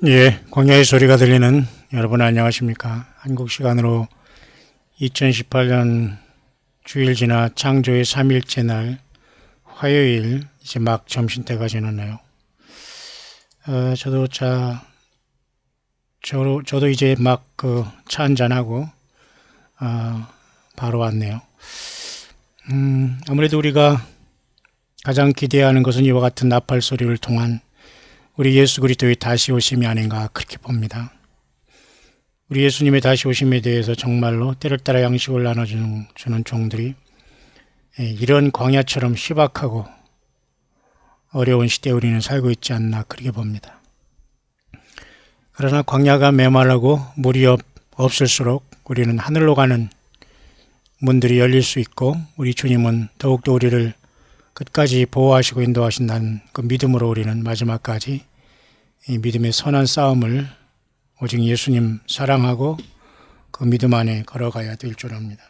예, 광야의 소리가 들리는 여러분 안녕하십니까? 한국 시간으로 2018년 주일 지나 창조의 3일째 날 화요일 이제 막 점심때가 지났네요. 저도 이제 막 차 한잔하고 바로 왔네요. 아무래도 우리가 가장 기대하는 것은 이와 같은 나팔 소리를 통한 우리 예수 그리스도의 다시 오심이 아닌가 그렇게 봅니다. 우리 예수님의 다시 오심에 대해서 정말로 때를 따라 양식을 나눠주는 종들이 이런 광야처럼 희박하고 어려운 시대에 우리는 살고 있지 않나 그렇게 봅니다. 그러나 광야가 메말라고 물이 없을수록 우리는 하늘로 가는 문들이 열릴 수 있고 우리 주님은 더욱더 우리를 끝까지 보호하시고 인도하신다는 그 믿음으로 우리는 마지막까지 이 믿음의 선한 싸움을 오직 예수님 사랑하고 그 믿음 안에 걸어가야 될 줄 압니다.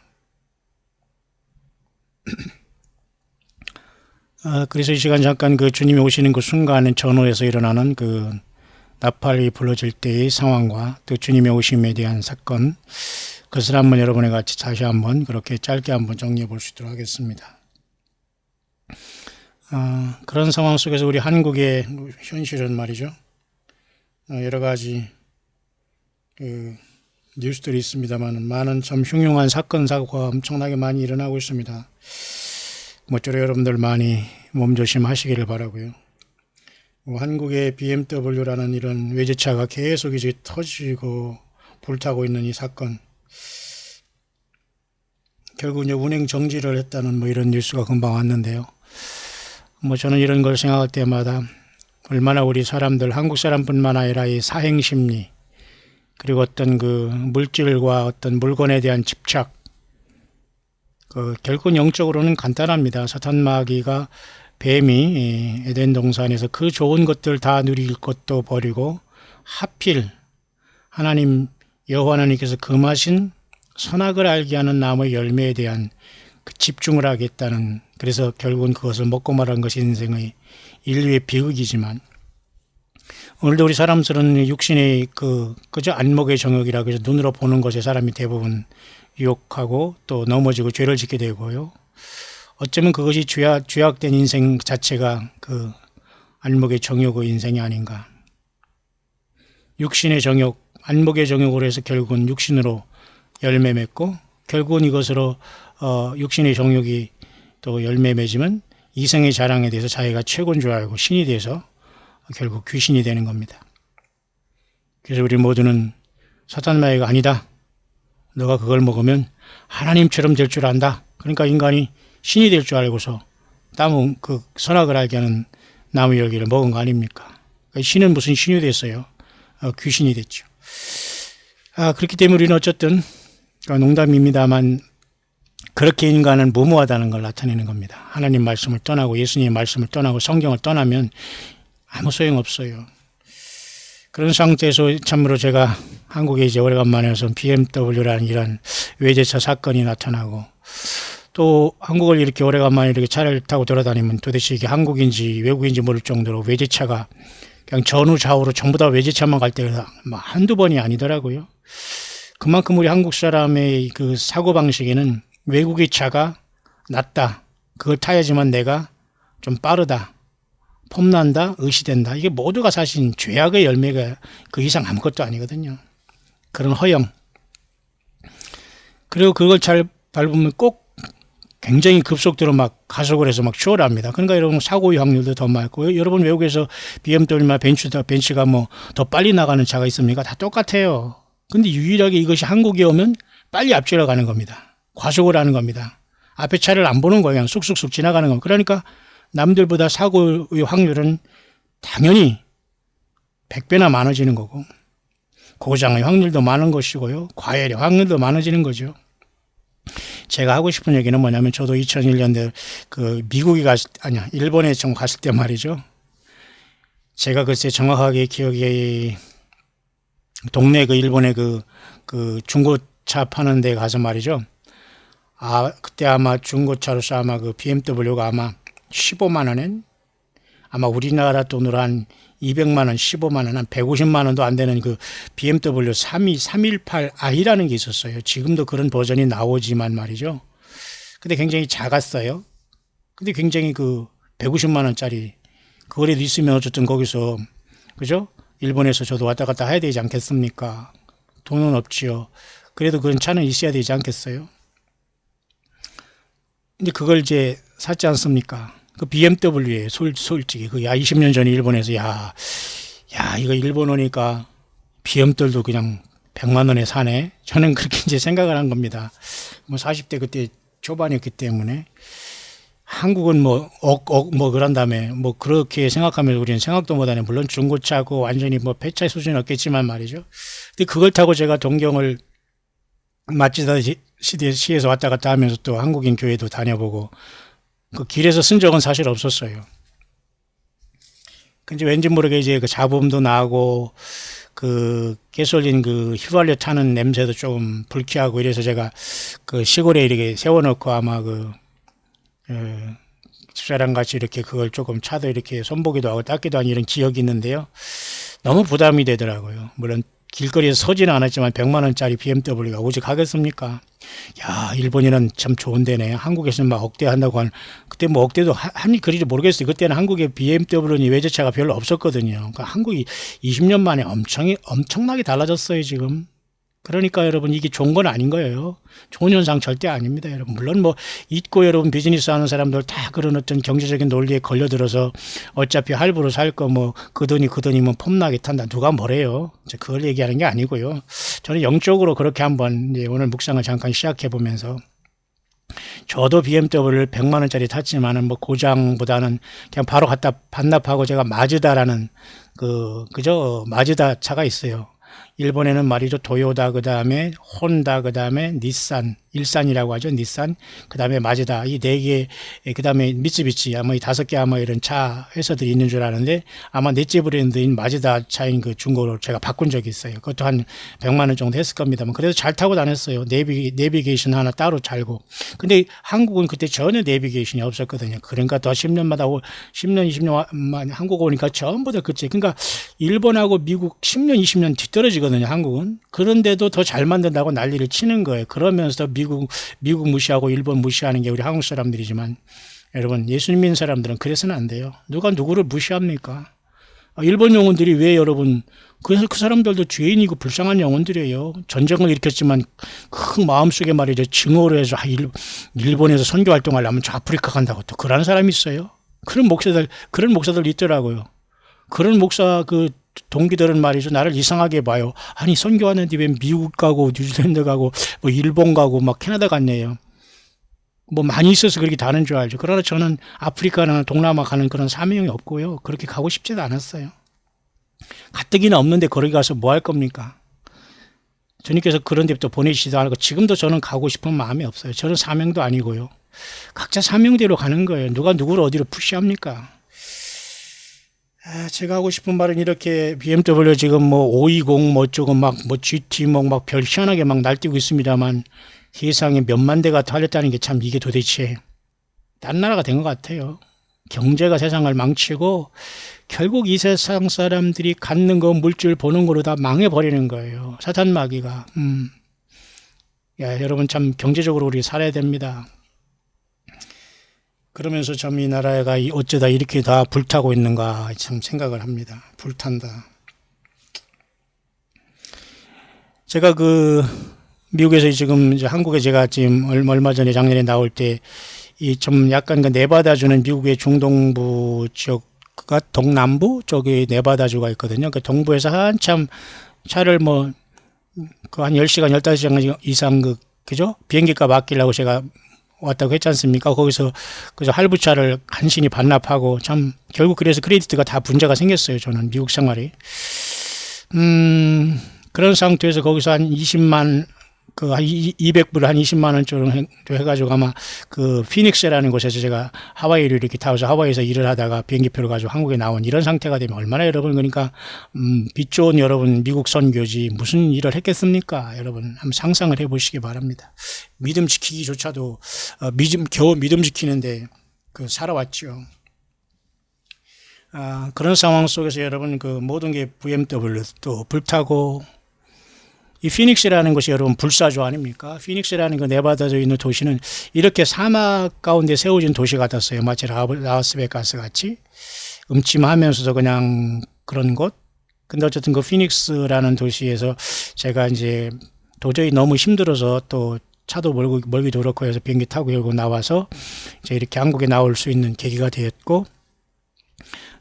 그래서 이 시간 잠깐 그 주님이 오시는 그 순간은 전후에서 일어나는 그 나팔이 불러질 때의 상황과 또 주님의 오심에 대한 사건, 그것을 한번 여러분과 같이 다시 한번 그렇게 짧게 한번 정리해 볼 수 있도록 하겠습니다. 그런 상황 속에서 우리 한국의 현실은 말이죠. 여러 가지 뉴스들이 있습니다만 많은 참 흉흉한 사건, 사고가 엄청나게 많이 일어나고 있습니다. 모쪼록 여러분들 많이 몸조심하시기를 바라고요. 한국의 BMW라는 이런 외제차가 계속 이제 터지고 불타고 있는 이 사건, 결국 이제 운행 정지를 했다는 이런 뉴스가 금방 왔는데요. 저는 이런 걸 생각할 때마다 얼마나 우리 사람들, 한국 사람뿐만 아니라 이 사행심리, 그리고 어떤 그 물질과 어떤 물건에 대한 집착, 결국 영적으로는 간단합니다. 사탄 마귀가 뱀이 에덴 동산에서 그 좋은 것들 다 누릴 것도 버리고 하필 하나님 여호와 하나님께서 금하신 선악을 알게 하는 나무의 열매에 대한 그 집중을 하겠다는, 그래서 결국은 그것을 먹고 말한 것이 인생의 인류의 비극이지만 오늘도 우리 사람들은 육신의 그저 안목의 정욕이라고 해서 눈으로 보는 것에 사람이 대부분 유혹하고 또 넘어지고 죄를 짓게 되고요. 어쩌면 그것이 죄악된 인생 자체가 그 안목의 정욕의 인생이 아닌가. 육신의 정욕, 안목의 정욕으로 해서 결국은 육신으로 열매 맺고 결국은 이것으로 육신의 정욕이 또 열매 맺으면 이성의 자랑에 대해서 자기가 최고인 줄 알고 신이 돼서 결국 귀신이 되는 겁니다. 그래서 우리 모두는 사탄 마귀가 아니다. 너가 그걸 먹으면 하나님처럼 될 줄 안다. 그러니까 인간이 신이 될 줄 알고서 그 선악을 알게 하는 나무 열기를 먹은 거 아닙니까? 신은 무슨 신이 됐어요? 귀신이 됐죠. 그렇기 때문에 우리는 어쨌든 농담입니다만 그렇게 인간은 무모하다는 걸 나타내는 겁니다. 하나님 말씀을 떠나고 예수님의 말씀을 떠나고 성경을 떠나면 아무 소용없어요. 그런 상태에서 참으로 제가 한국에 이제 오래간만에 와서 BMW라는 이런 외제차 사건이 나타나고 또 한국을 이렇게 오래간만에 이렇게 차를 타고 돌아다니면 도대체 이게 한국인지 외국인지 모를 정도로 외제차가 그냥 전후 좌우로 전부 다 외제차만 갈 때가 한두 번이 아니더라고요. 그만큼 우리 한국 사람의 그 사고방식에는 외국의 차가 낫다. 그걸 타야지만 내가 좀 빠르다. 폼난다. 의시된다. 이게 모두가 사실 죄악의 열매가 그 이상 아무것도 아니거든요. 그런 허영. 그리고 그걸 잘 밟으면 꼭 굉장히 급속도로 막 가속을 해서 막 추월합니다. 그러니까 여러분 사고의 확률도 더 많고, 여러분 외국에서 BMW나 벤츠가 더 빨리 나가는 차가 있습니까? 다 똑같아요. 근데 유일하게 이것이 한국에 오면 빨리 앞질러 가는 겁니다. 과속을 하는 겁니다. 앞에 차를 안 보는 거예요. 그냥 쑥쑥쑥 지나가는 겁니다. 그러니까 남들보다 사고의 확률은 당연히 100배나 많아지는 거고, 고장의 확률도 많은 것이고요. 과열의 확률도 많아지는 거죠. 제가 하고 싶은 얘기는 뭐냐면, 저도 2001년에 일본에 좀 갔을 때 말이죠. 제가 글쎄 정확하게 기억이, 동네 일본의 중고차 파는 데 가서 말이죠. 그때 아마 중고차로서 아마 그 BMW가 아마 15만 원엔 아마 우리나라 돈으로 한 200만 원, 15만 원, 한 150만 원도 안 되는 그 BMW 318i라는 게 있었어요. 지금도 그런 버전이 나오지만 말이죠. 근데 굉장히 작았어요. 근데 굉장히 그 150만 원짜리 그거라도 있으면 어쨌든 거기서 그죠? 일본에서 저도 왔다 갔다 해야 되지 않겠습니까? 돈은 없지요. 그래도 그런 차는 있어야 되지 않겠어요? 근데 그걸 이제 샀지 않습니까? 그 BMW에 솔직히 그 20년 전에 일본에서 이거 일본 오니까 BM들도 그냥 100만 원에 사네. 저는 그렇게 이제 생각을 한 겁니다. 뭐 40대 그때 초반이었기 때문에 한국은 뭐 그런 다음에 뭐 그렇게 생각하면 우리는 생각도 못하네. 물론 중고차고 완전히 뭐 폐차 수준은 없겠지만 말이죠. 근데 그걸 타고 제가 동경을 마치다 시에서 왔다 갔다 하면서 또 한국인 교회도 다녀보고 그 길에서 쓴 적은 사실 없었어요. 근데 왠지 모르게 이제 그 잡음도 나고 그 가솔린 그 휘발유 타는 냄새도 좀 불쾌하고 이래서 제가 그 시골에 이렇게 세워놓고 아마 그 집사람 같이 이렇게 그걸 조금 차도 이렇게 손보기도 하고 닦기도 하는 이런 기억이 있는데요. 너무 부담이 되더라고요. 물론 길거리에서 서지는 않았지만 100만 원짜리 BMW가 오직 하겠습니까? 야, 일본이는 참 좋은 데네. 한국에서는 막 억대 한다고 그때 뭐 억대도 하니 그리지 모르겠어요. 그때는 한국에 BMW는 외제차가 별로 없었거든요. 그러니까 한국이 20년 만에 엄청나게 달라졌어요, 지금. 그러니까 여러분 이게 좋은 건 아닌 거예요. 좋은 현상 절대 아닙니다, 여러분. 물론 뭐 있고 여러분 비즈니스 하는 사람들 다 그런 어떤 경제적인 논리에 걸려들어서 어차피 할부로 살 거 뭐 그 돈이면 폼나게 탄다. 누가 뭐래요? 그걸 얘기하는 게 아니고요. 저는 영적으로 그렇게 한번 이제 오늘 묵상을 잠깐 시작해 보면서 저도 BMW를 100만 원짜리 탔지만은 뭐 고장보다는 그냥 바로 갖다 반납하고 제가 마즈다라는 그저 마즈다 차가 있어요. 일본에는 말이죠. 도요다, 그 다음에 혼다, 그 다음에 닛산, 일산이라고 하죠. 닛산, 그 다음에 마즈다. 이 네 개, 그 다음에 미쓰비시, 아마 이 5개 아마 이런 차 회사들이 있는 줄 아는데 아마 넷째 브랜드인 마즈다 차인 그 중고로 제가 바꾼 적이 있어요. 그것도 한 100만 원 정도 했을 겁니다만. 그래서 잘 타고 다녔어요. 내비게이션 하나 따로 잘고. 근데 한국은 그때 전혀 내비게이션이 없었거든요. 그러니까 더 10년마다, 10년, 20년 만에 한국 오니까 전부 다 그치. 그러니까 일본하고 미국 10년, 20년 뒤떨어지거든요. 한국은. 그런데도 더 잘 만든다고 난리를 치는 거예요. 그러면서 미국 무시하고 일본 무시하는 게 우리 한국 사람들이지만 여러분 예수님 믿는 사람들은 그래서는 안 돼요. 누가 누구를 무시합니까? 일본 영혼들이 왜 여러분 그래서 그 사람들도 죄인이고 불쌍한 영혼들이에요. 전쟁을 일으켰지만 그 마음속에 말이죠. 증오로 해서 일본에서 선교 활동하려면 저 아프리카 간다고 또 그러는 사람이 있어요. 그런 목사들 있더라고요. 그런 목사 동기들은 말이죠. 나를 이상하게 봐요. 아니, 선교하는데 왜 미국 가고 뉴질랜드 가고 뭐 일본 가고 막 캐나다 갔네요. 뭐 많이 있어서 그렇게 다는 줄 알죠. 그러나 저는 아프리카나 동남아 가는 그런 사명이 없고요. 그렇게 가고 싶지도 않았어요. 가뜩이나 없는데 거기 가서 뭐 할 겁니까? 주님께서 그런 데부터 보내시지도 않고 지금도 저는 가고 싶은 마음이 없어요. 저는 사명도 아니고요. 각자 사명대로 가는 거예요. 누가 누구를 어디로 푸시합니까? 제가 하고 싶은 말은 이렇게 BMW 지금 뭐 520 뭐 조금 막 GT 막 별 희한하게 막 날뛰고 있습니다만 세상에 몇만 대가 달렸다는 게 참 이게 도대체 딴 나라가 된 것 같아요. 경제가 세상을 망치고 결국 이 세상 사람들이 갖는 거 물질 보는 거로 다 망해버리는 거예요. 사탄 마귀가. 여러분 참 경제적으로 우리 살아야 됩니다. 그러면서 참 이 나라가 어쩌다 이렇게 다 불타고 있는가 참 생각을 합니다. 불탄다. 제가 미국에서 지금 이제 한국에 제가 지금 얼마 전에 작년에 나올 때 이 좀 약간 네바다주는 미국의 중동부 지역과 동남부 쪽에 네바다주가 있거든요. 그 동부에서 한참 차를 한 10시간, 15시간 이상 그죠? 비행기값 아끼려고 제가 왔다고 했지 않습니까? 거기서 그저 할부차를 간신히 반납하고 참 결국 그래서 크레디트가 다 문제가 생겼어요. 저는 미국 생활이. 그런 상태에서 거기서 한 20만 한 200불 한 20만 원 정도 해가지고 아마 피닉스라는 곳에서 제가 하와이를 이렇게 타고서 하와이에서 일을 하다가 비행기표를 가지고 한국에 나온 이런 상태가 되면 얼마나 여러분 그러니까 빛 좋은 여러분 미국 선교지 무슨 일을 했겠습니까? 여러분 한번 상상을 해보시기 바랍니다. 믿음 지키기조차도 겨우 믿음 지키는데 살아왔죠. 그런 상황 속에서 여러분 그 모든 게 BMW 또 불타고 이 피닉스라는 것이 여러분 불사조 아닙니까? 피닉스라는 그 네바다주에 있는 도시는 이렇게 사막 가운데 세워진 도시 같았어요. 마치 라스베가스 같이 음침하면서도 그냥 그런 곳. 근데 어쨌든 그 피닉스라는 도시에서 제가 이제 도저히 너무 힘들어서 또 차도 멀기도 그렇고 해서 비행기 타고 결국 나와서 이제 이렇게 한국에 나올 수 있는 계기가 되었고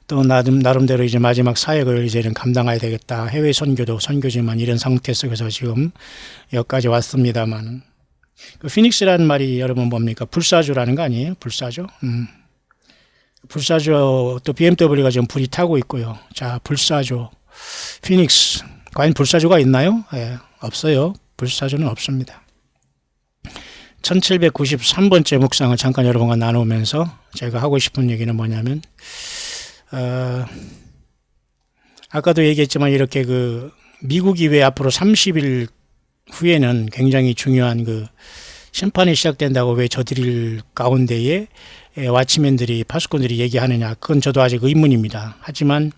또 나름대로 이제 마지막 사역을 이제는 감당해야 되겠다. 해외 선교도 선교지만 이런 상태 속에서 지금 여기까지 왔습니다만 그 피닉스라는 말이 여러분 뭡니까? 불사조라는 거 아니에요? 불사조? 불사조 또 BMW가 지금 불이 타고 있고요. 자, 불사조 피닉스 과연 불사조가 있나요? 예, 없어요. 불사조는 없습니다. 1793번째 묵상을 잠깐 여러분과 나누면서 제가 하고 싶은 얘기는 뭐냐면 아까도 얘기했지만 이렇게 그 미국이 왜 앞으로 30일 후에는 굉장히 중요한 그 심판이 시작된다고 왜 저들 가운데에 왓치맨들이 파수꾼들이 얘기하느냐 그건 저도 아직 의문입니다. 하지만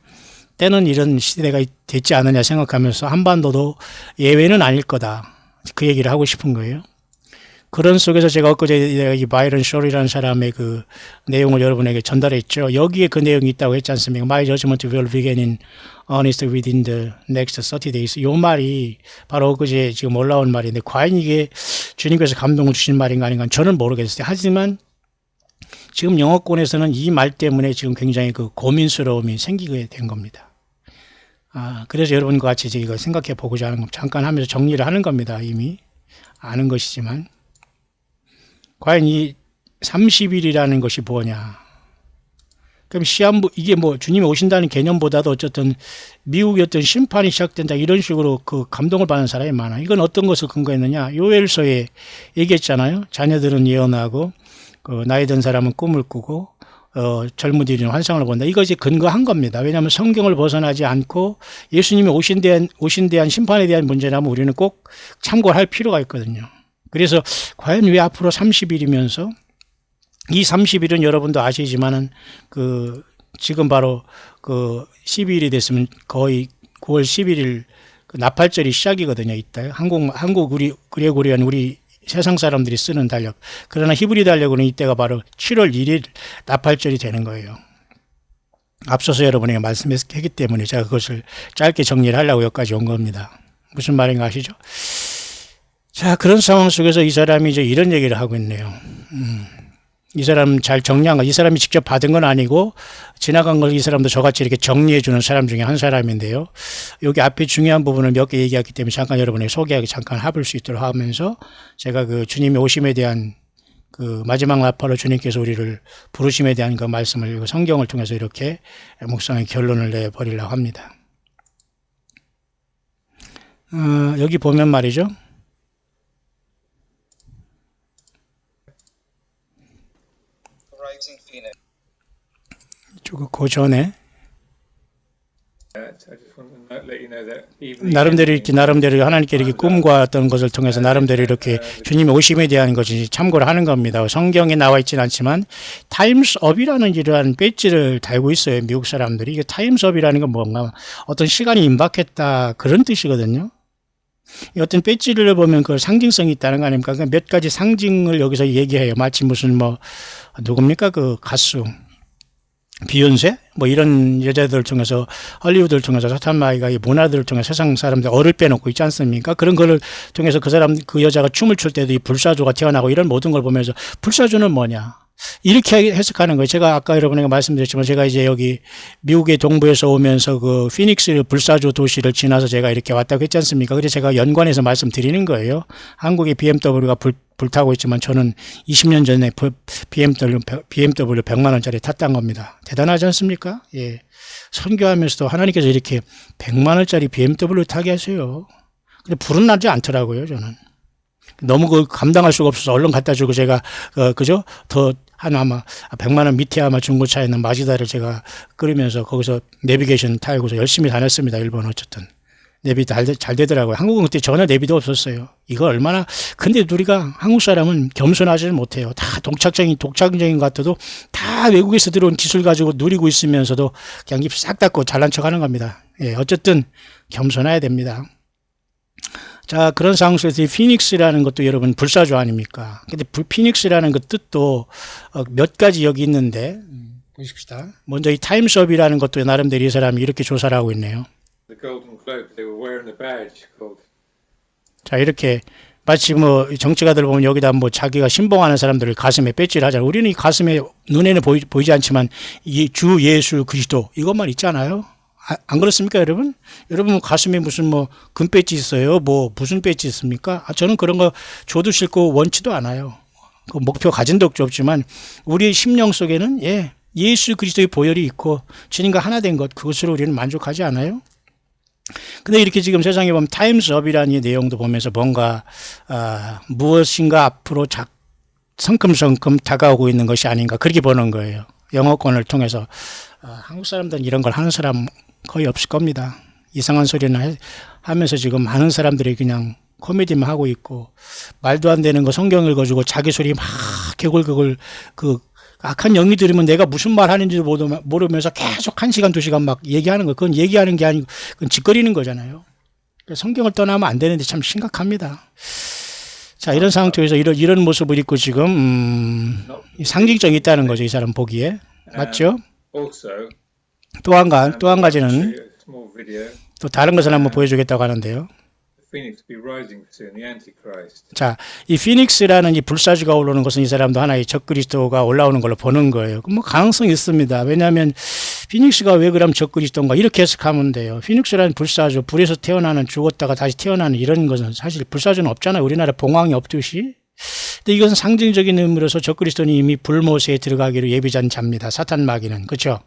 때는 이런 시대가 됐지 않느냐 생각하면서 한반도도 예외는 아닐 거다 그 얘기를 하고 싶은 거예요. 그런 속에서 제가 엊그제 이 바이런 쇼리라는 사람의 그 내용을 여러분에게 전달했죠. 여기에 그 내용이 있다고 했지 않습니까? My judgment will begin in earnest within the next 30 days. 이 말이 바로 엊그제 지금 올라온 말인데 과연 이게 주님께서 감동을 주신 말인가 아닌가 저는 모르겠어요. 하지만 지금 영어권에서는 이 말 때문에 지금 굉장히 그 고민스러움이 생기게 된 겁니다. 그래서 여러분과 같이 이거 생각해 보고자 하는 겁니다. 잠깐 하면서 정리를 하는 겁니다. 이미 아는 것이지만. 과연 이 30일이라는 것이 뭐냐. 그럼 시한부, 이게 뭐 주님이 오신다는 개념보다도 어쨌든 미국의 어떤 심판이 시작된다 이런 식으로 그 감동을 받는 사람이 많아. 이건 어떤 것을 근거했느냐. 요엘서에 얘기했잖아요. 자녀들은 예언하고, 나이 든 사람은 꿈을 꾸고, 젊은이들은 환상을 본다. 이것이 근거한 겁니다. 왜냐하면 성경을 벗어나지 않고 예수님이 오신 대한 심판에 대한 문제라면 우리는 꼭 참고할 필요가 있거든요. 그래서 과연 왜 앞으로 30일이면서 이 30일은 여러분도 아시지만은 그 지금 바로 그 12일이 됐으면 거의 9월 11일 그 나팔절이 시작이거든요. 이따 한국 우리 그레고리안 우리 세상 사람들이 쓰는 달력. 그러나 히브리 달력으로는 이때가 바로 7월 1일 나팔절이 되는 거예요. 앞서서 여러분에게 말씀했기 때문에 제가 그것을 짧게 정리를 하려고 여기까지 온 겁니다. 무슨 말인가 아시죠? 자, 그런 상황 속에서 이 사람이 이제 이런 얘기를 하고 있네요. 이 사람 잘 정리한 거, 이 사람이 직접 받은 건 아니고 지나간 걸 이 사람도 저같이 이렇게 정리해 주는 사람 중에 한 사람인데요. 여기 앞에 중요한 부분을 몇 개 얘기했기 때문에 잠깐 여러분에게 소개하기 잠깐 해볼 수 있도록 하면서 제가 그 주님의 오심에 대한 그 마지막 나팔로 주님께서 우리를 부르심에 대한 그 말씀을 성경을 통해서 이렇게 묵상의 결론을 내버리려고 합니다. 여기 보면 말이죠. 그 전에 나름대로 하나님께 이렇게 꿈과 어떤 것을 통해서 나름대로 이렇게 주님의 오심에 대한 것이 참고를 하는 겁니다. 성경에 나와 있지는 않지만 타임스업이라는 이러한 배지를 달고 있어요. 미국 사람들이. 이게 타임스업이라는 건 뭔가 어떤 시간이 임박했다 그런 뜻이거든요. 어떤 배지를 보면 그 상징성이 있다는 거 아닙니까? 몇 가지 상징을 여기서 얘기해요. 마치 무슨 뭐 누굽니까 그 가수 비욘세? 뭐 이런 여자들 통해서 할리우드를 통해서 사탄마귀가 이 문화들을 통해서 세상 사람들 얼을 빼놓고 있지 않습니까? 그런 거를 통해서 그 여자가 춤을 출 때도 이 불사조가 태어나고 이런 모든 걸 보면서 불사조는 뭐냐? 이렇게 해석하는 거예요. 제가 아까 여러분에게 말씀드렸지만 제가 이제 여기 미국의 동부에서 오면서 그 피닉스 불사조 도시를 지나서 제가 이렇게 왔다고 했지 않습니까? 그래서 제가 연관해서 말씀드리는 거예요. 한국의 BMW가 불타고 있지만 저는 20년 전에 BMW 100만 원짜리 탔던 겁니다. 대단하지 않습니까? 예. 선교하면서도 하나님께서 이렇게 100만 원짜리 BMW 타게 하세요. 근데 불은 나지 않더라고요, 저는. 너무 그 감당할 수가 없어서 얼른 갖다 주고 제가 그죠? 더 한 아마 100만 원 밑에 아마 중고차에 있는 마지다를 제가 끓이면서 거기서 내비게이션 타고서 열심히 다녔습니다. 일본 어쨌든. 내비 잘 되더라고요. 한국은 그때 전혀 내비도 없었어요. 이거 얼마나, 근데 우리가 한국 사람은 겸손하지 못해요. 다 독창적인 것 같아도 다 외국에서 들어온 기술 가지고 누리고 있으면서도 그냥 입 싹 닫고 잘난 척 하는 겁니다. 예, 어쨌든 겸손해야 됩니다. 자, 그런 상황 속에서 이 피닉스라는 것도 여러분 불사조 아닙니까? 근데 피닉스라는 그 뜻도 몇 가지 여기 있는데, 보십시다. 먼저 이 타임스업이라는 것도 나름대로 이 사람이 이렇게 조사를 하고 있네요. The golden cloak they were wearing, the badge called. 자, 이렇게 마치 뭐 정치가들 보면 여기다 뭐 자기가 신봉하는 사람들을 가슴에 배지를 하잖아요. 우리는 이 가슴에 눈에는 보이지 않지만 이 주 예수 그리스도 이것만 있잖아요. 안 그렇습니까, 여러분? 여러분 가슴에 무슨 뭐 금 배지 있어요? 뭐 무슨 배지 있습니까? 저는 그런 거 줘도 싫고 원치도 않아요. 그 목표 가진 적도 없지만 우리의 심령 속에는 예수 그리스도의 보혈이 있고 주님과 하나 된 것 그것으로 우리는 만족하지 않아요? 근데 이렇게 지금 세상에 보면 타임스업이라는 이 내용도 보면서 뭔가 무엇인가 앞으로 성큼성큼 다가오고 있는 것이 아닌가 그렇게 보는 거예요. 영어권을 통해서 한국 사람들은 이런 걸 하는 사람 거의 없을 겁니다. 이상한 소리는 하면서 지금 많은 사람들이 그냥 코미디만 하고 있고 말도 안 되는 거 성경 읽어주고 자기 소리 막 개굴개굴 그 악한 영이 들으면 내가 무슨 말 하는지도 모르면서 계속 1시간, 2시간 막 얘기하는 거. 그건 얘기하는 게 아니고, 그건 짓거리는 거잖아요. 성경을 떠나면 안 되는데 참 심각합니다. 자, 이런 상황 속에서 이런 모습을 입고 지금, 상징성이 있다는 거죠. 이 사람 보기에. 맞죠? Also, 또 한 가지는 a small video. 또 다른 것을 한번 보여주겠다고 하는데요. Phoenix be rising soon, the Antichrist. 자, 이 피닉스라는 이 불사조가 올라오는 것은 이 사람도 하나의 적그리스도가 올라오는 걸로 보는 거예요. 뭐 가능성이 있습니다. 왜냐하면 피닉스가 왜 그럼 적그리스도인가 이렇게 해석하면 돼요. 피닉스라는 불사조, 불에서 태어나는 죽었다가 다시 태어나는 이런 것은 사실 불사조는 없잖아요. 우리나라 봉황이 없듯이. 근데 이것은 상징적인 의미로서 적그리스도는 이미 불못에 들어가기로 예비한 자입니다. 사탄 마귀는. 그렇죠?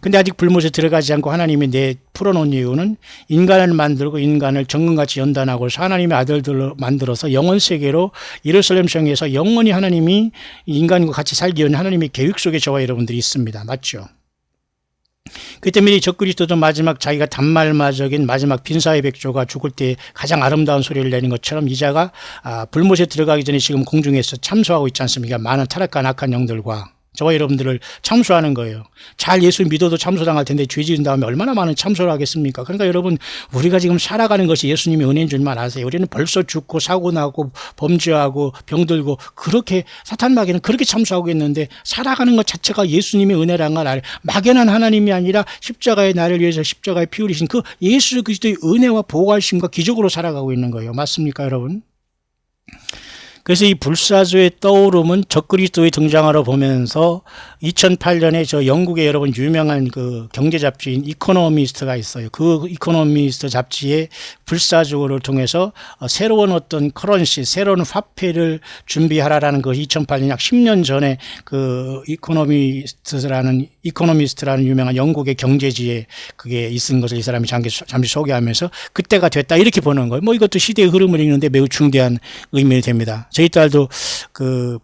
근데 아직 불못에 들어가지 않고 하나님이 풀어놓은 이유는 인간을 만들고 인간을 정금같이 연단하고 하나님의 아들들로 만들어서 영원 세계로 예루살렘 성에서 영원히 하나님이 인간과 같이 살기 위한 하나님의 계획 속에 저와 여러분들이 있습니다. 맞죠? 그 때문에 적그리스도도 마지막 자기가 단말마적인 마지막 빈사의 백조가 죽을 때 가장 아름다운 소리를 내는 것처럼 이자가 불못에 들어가기 전에 지금 공중에서 참소하고 있지 않습니까? 많은 타락한 악한 영들과 저와 여러분들을 참소하는 거예요. 잘 예수 믿어도 참소당할 텐데 죄 지은 다음에 얼마나 많은 참소를 하겠습니까? 그러니까 여러분 우리가 지금 살아가는 것이 예수님의 은혜인 줄만 아세요. 우리는 벌써 죽고 사고 나고 범죄하고 병들고 그렇게 사탄 마귀는 그렇게 참소하고 있는데 살아가는 것 자체가 예수님의 은혜라는 걸 알아요. 막연한 하나님이 아니라 십자가의 나를 위해서 십자가에 피 흘리신 그 예수 그리스도의 은혜와 보호하심과 기적으로 살아가고 있는 거예요. 맞습니까, 여러분? 그래서 이 불사조의 떠오름은 적그리스도의 등장으로 보면서 2008년에 저 영국의 여러분 유명한 그 경제 잡지인 이코노미스트가 있어요. 그 이코노미스트 잡지에 불사조를 통해서 새로운 어떤 커런시, 새로운 화폐를 준비하라라는 그 2008년 약 10년 전에 그 이코노미스트라는 유명한 영국의 경제지에 그게 있은 것을 이 사람이 잠시 소개하면서 그때가 됐다 이렇게 보는 거예요. 뭐 이것도 시대의 흐름을 읽는데 매우 중대한 의미가 됩니다. 저희 딸도 그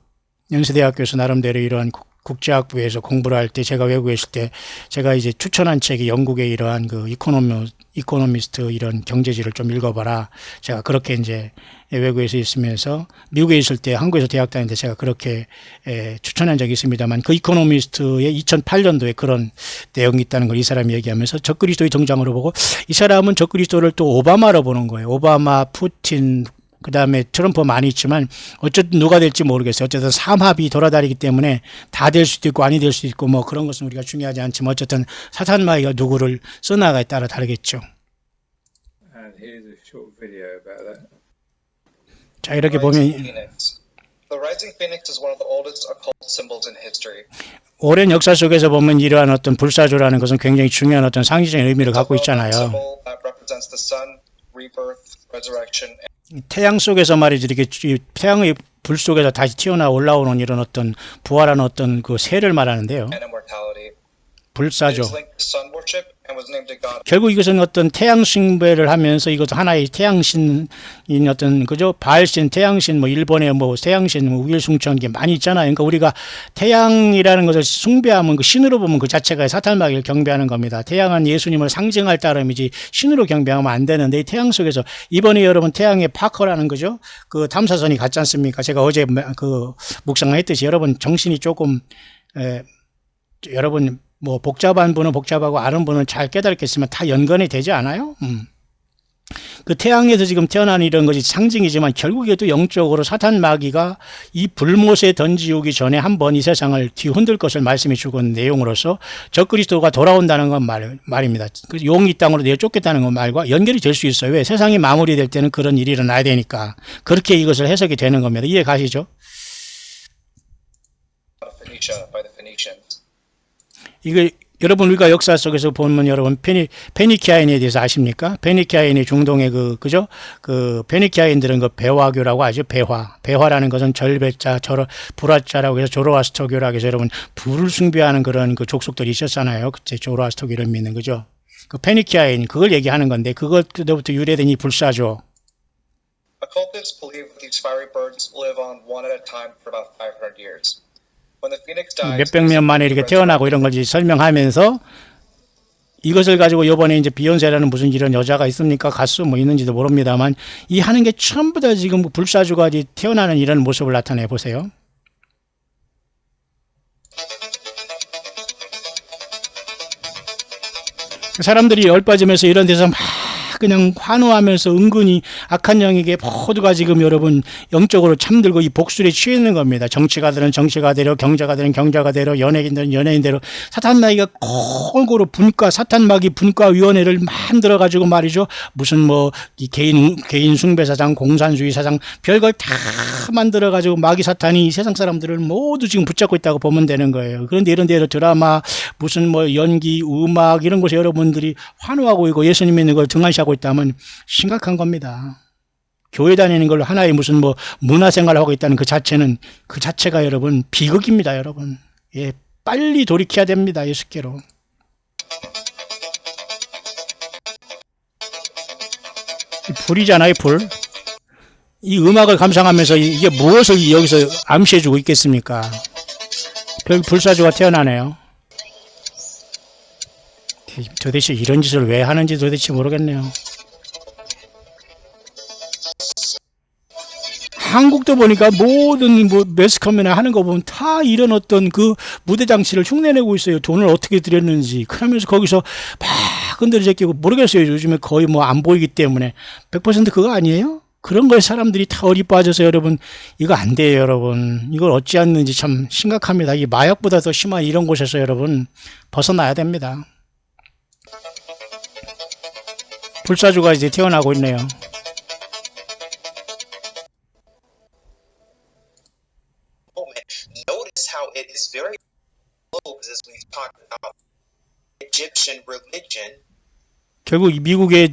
연세대학교에서 나름대로 이러한 국제학부에서 공부를 할 때 제가 외국에 있을 때 제가 이제 추천한 책이 영국의 이러한 그 이코노미스트 이런 경제지를 좀 읽어봐라. 제가 그렇게 이제 외국에서 있으면서 미국에 있을 때 한국에서 대학 다닐 때 제가 그렇게 추천한 적이 있습니다만 그 이코노미스트의 2008년도에 그런 내용이 있다는 걸 이 사람이 얘기하면서 적그리스도의 등장으로 보고 이 사람은 적그리스도를 또 오바마로 보는 거예요. 오바마, 푸틴, 그 다음에 트럼프 많이 있지만 어쨌든 누가 될지 모르겠어요. 어쨌든 삼합이 돌아다니기 때문에 다 될 수도 있고 아니 될 수도 있고 뭐 그런 것은 우리가 중요하지 않지만 어쨌든 사탄 마귀가 누구를 써나가에 따라 다르겠죠. And here's a short video about that. 자, 이렇게 보면 The rising phoenix is one of the oldest occult symbols in history. 오랜 역사 속에서 보면 이러한 어떤 불사조라는 것은 굉장히 중요한 어떤 상징적인 의미를 갖고 있잖아요. Symbol that represents the sun, rebirth, resurrection, 태양 속에서 말이지 이렇게 태양의 불 속에서 다시 튀어나 올라오는 이런 어떤 부활하는 어떤 그 새를 말하는데요. and immortality. 불사조. is linked to sun worship and was named a god. 결국 이것은 어떤 태양 숭배를 하면서 이것도 하나의 태양신인 어떤 그죠 바알신, 태양신, 뭐 일본의 뭐 태양신, 뭐 우일숭천 게 많이 있잖아요. 그러니까 우리가 태양이라는 것을 숭배하면 그 신으로 보면 그 자체가 사탄마귀를 경배하는 겁니다. 태양은 예수님을 상징할 따름이지 신으로 경배하면 안 되는데 이 태양 속에서 이번에 여러분 태양의 파커라는 거죠. 그 탐사선이 갔지 않습니까? 제가 어제 그 묵상을 했듯이 여러분 정신이 조금 여러분 뭐 복잡한 분은 복잡하고 아는 분은 잘 깨달겠지만 다 연관이 되지 않아요? 그 태양에서 지금 태어난 이런 것이 상징이지만 결국에도 영적으로 사탄 마귀가 이 불못에 던지우기 전에 한번 이 세상을 뒤흔들 것을 말씀해 주고 있는 내용으로서 적그리스도가 돌아온다는 건 말입니다. 그래서 용이 이 땅으로 내어 쫓겠다는 건 말과 연결이 될 수 있어요. 왜? 세상이 마무리될 때는 그런 일이 일어나야 되니까. 그렇게 이것을 해석이 되는 겁니다. 이해 가시죠? Phoenicia by the Phoenicians. 이게 여러분 우리가 역사 속에서 보면 여러분 페니키아인에 대해서 아십니까? 페니키아인이 중동의 그죠? 그 페니키아인들은 그 배화교라고 하죠. 배화라는 것은 절배자, 불화자라고 해서 조로아스터교라고 해서 여러분 불을 숭배하는 그런 그 족속들이 있었잖아요. 그때 조로아스터교를 믿는 거죠. 그 페니키아인 그걸 얘기하는 건데 그것부터 유래된 이 불사조. Occultists believe that these fiery birds live on one at a time for about 500 years. When the phoenix dies, 몇백 년 만에 이렇게 태어나고 이런 걸 설명하면서 이것을 가지고 요번에 이제 비욘세라는 무슨 이런 여자가 있습니까? 가수 뭐 있는지도 모릅니다만 이 하는 게 전부 다 지금 불사조가 태어나는 이런 모습을 나타내 보세요. 사람들이 열빠지면서 이런 데서 막 그냥 환호하면서 은근히 악한 영에게 모두가 지금 여러분 영적으로 참들고 이 복술에 취해 있는 겁니다. 정치가들은 정치가대로, 경제가들은 경제가대로, 연예인들은 연예인대로 사탄 마귀가 골고루 사탄 마귀 분과위원회를 만들어 가지고 말이죠. 무슨 뭐 이 개인 숭배 사상, 공산주의 사상 별걸 다 만들어 가지고 마귀 사탄이 이 세상 사람들을 모두 지금 붙잡고 있다고 보면 되는 거예요. 그런데 이런 데로 드라마, 무슨 뭐 연기, 음악 이런 곳에 여러분들이 환호하고 있고 예수님 있는 걸 등한시하고 있다면 심각한 겁니다. 교회 다니는 걸로 하나의 무슨 뭐 문화생활을 하고 있다는 그 자체가 여러분 비극입니다, 여러분. 예, 빨리 돌이켜야 됩니다, 예수께로. 불이잖아요, 불. 이 음악을 감상하면서 이게 무엇을 여기서 암시해주고 있겠습니까? 불사조가 태어나네요. 도대체 이런 짓을 왜 하는지 도대체 모르겠네요. 한국도 보니까 모든 뭐 매스컴이나 하는 거 보면 다 이런 어떤 그 무대 장치를 흉내내고 있어요. 돈을 어떻게 들였는지. 그러면서 거기서 막 흔들어 제끼고 모르겠어요. 요즘에 거의 뭐 안 보이기 때문에 100% 그거 아니에요? 그런 거에 사람들이 다 어리 빠져서 여러분 이거 안 돼요, 여러분. 이걸 어찌했는지 참 심각합니다. 이 마약보다 더 심한 이런 곳에서 여러분 벗어나야 됩니다. 불사조가 이제 태어나고 있네요. Notice how it is very close as we've talked about Egyptian religion. 결국 미국의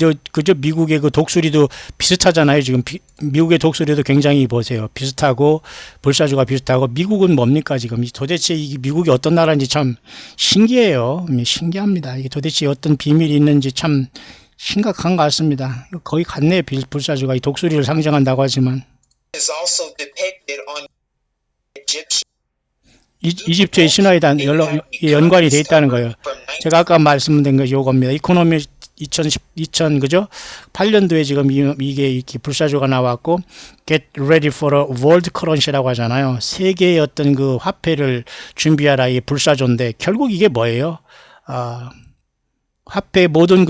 미국의 그 독수리도 비슷하잖아요. 지금 미국의 독수리도 굉장히 보세요. 비슷하고 불사조가 비슷하고 미국은 뭡니까 지금 도대체 이 미국이 어떤 나라인지 참 신기해요. 신기합니다. 이게 도대체 어떤 비밀이 있는지 참 심각한 것 같습니다. 거의 같네요. 불사조가 이 독수리를 상징한다고 하지만 Is also depicted on Egyptian. 이집트의 신화에 연관이 돼 있다는 거예요. 제가 아까 말씀드린 것이 요겁니다. 이코노미 8년도에 지금 이게 이렇게 불사조가 나왔고 Get ready for a world currency라고 하잖아요. 세계의 어떤 그 화폐를 준비하라 이 불사조인데 결국 이게 뭐예요? 화폐 모든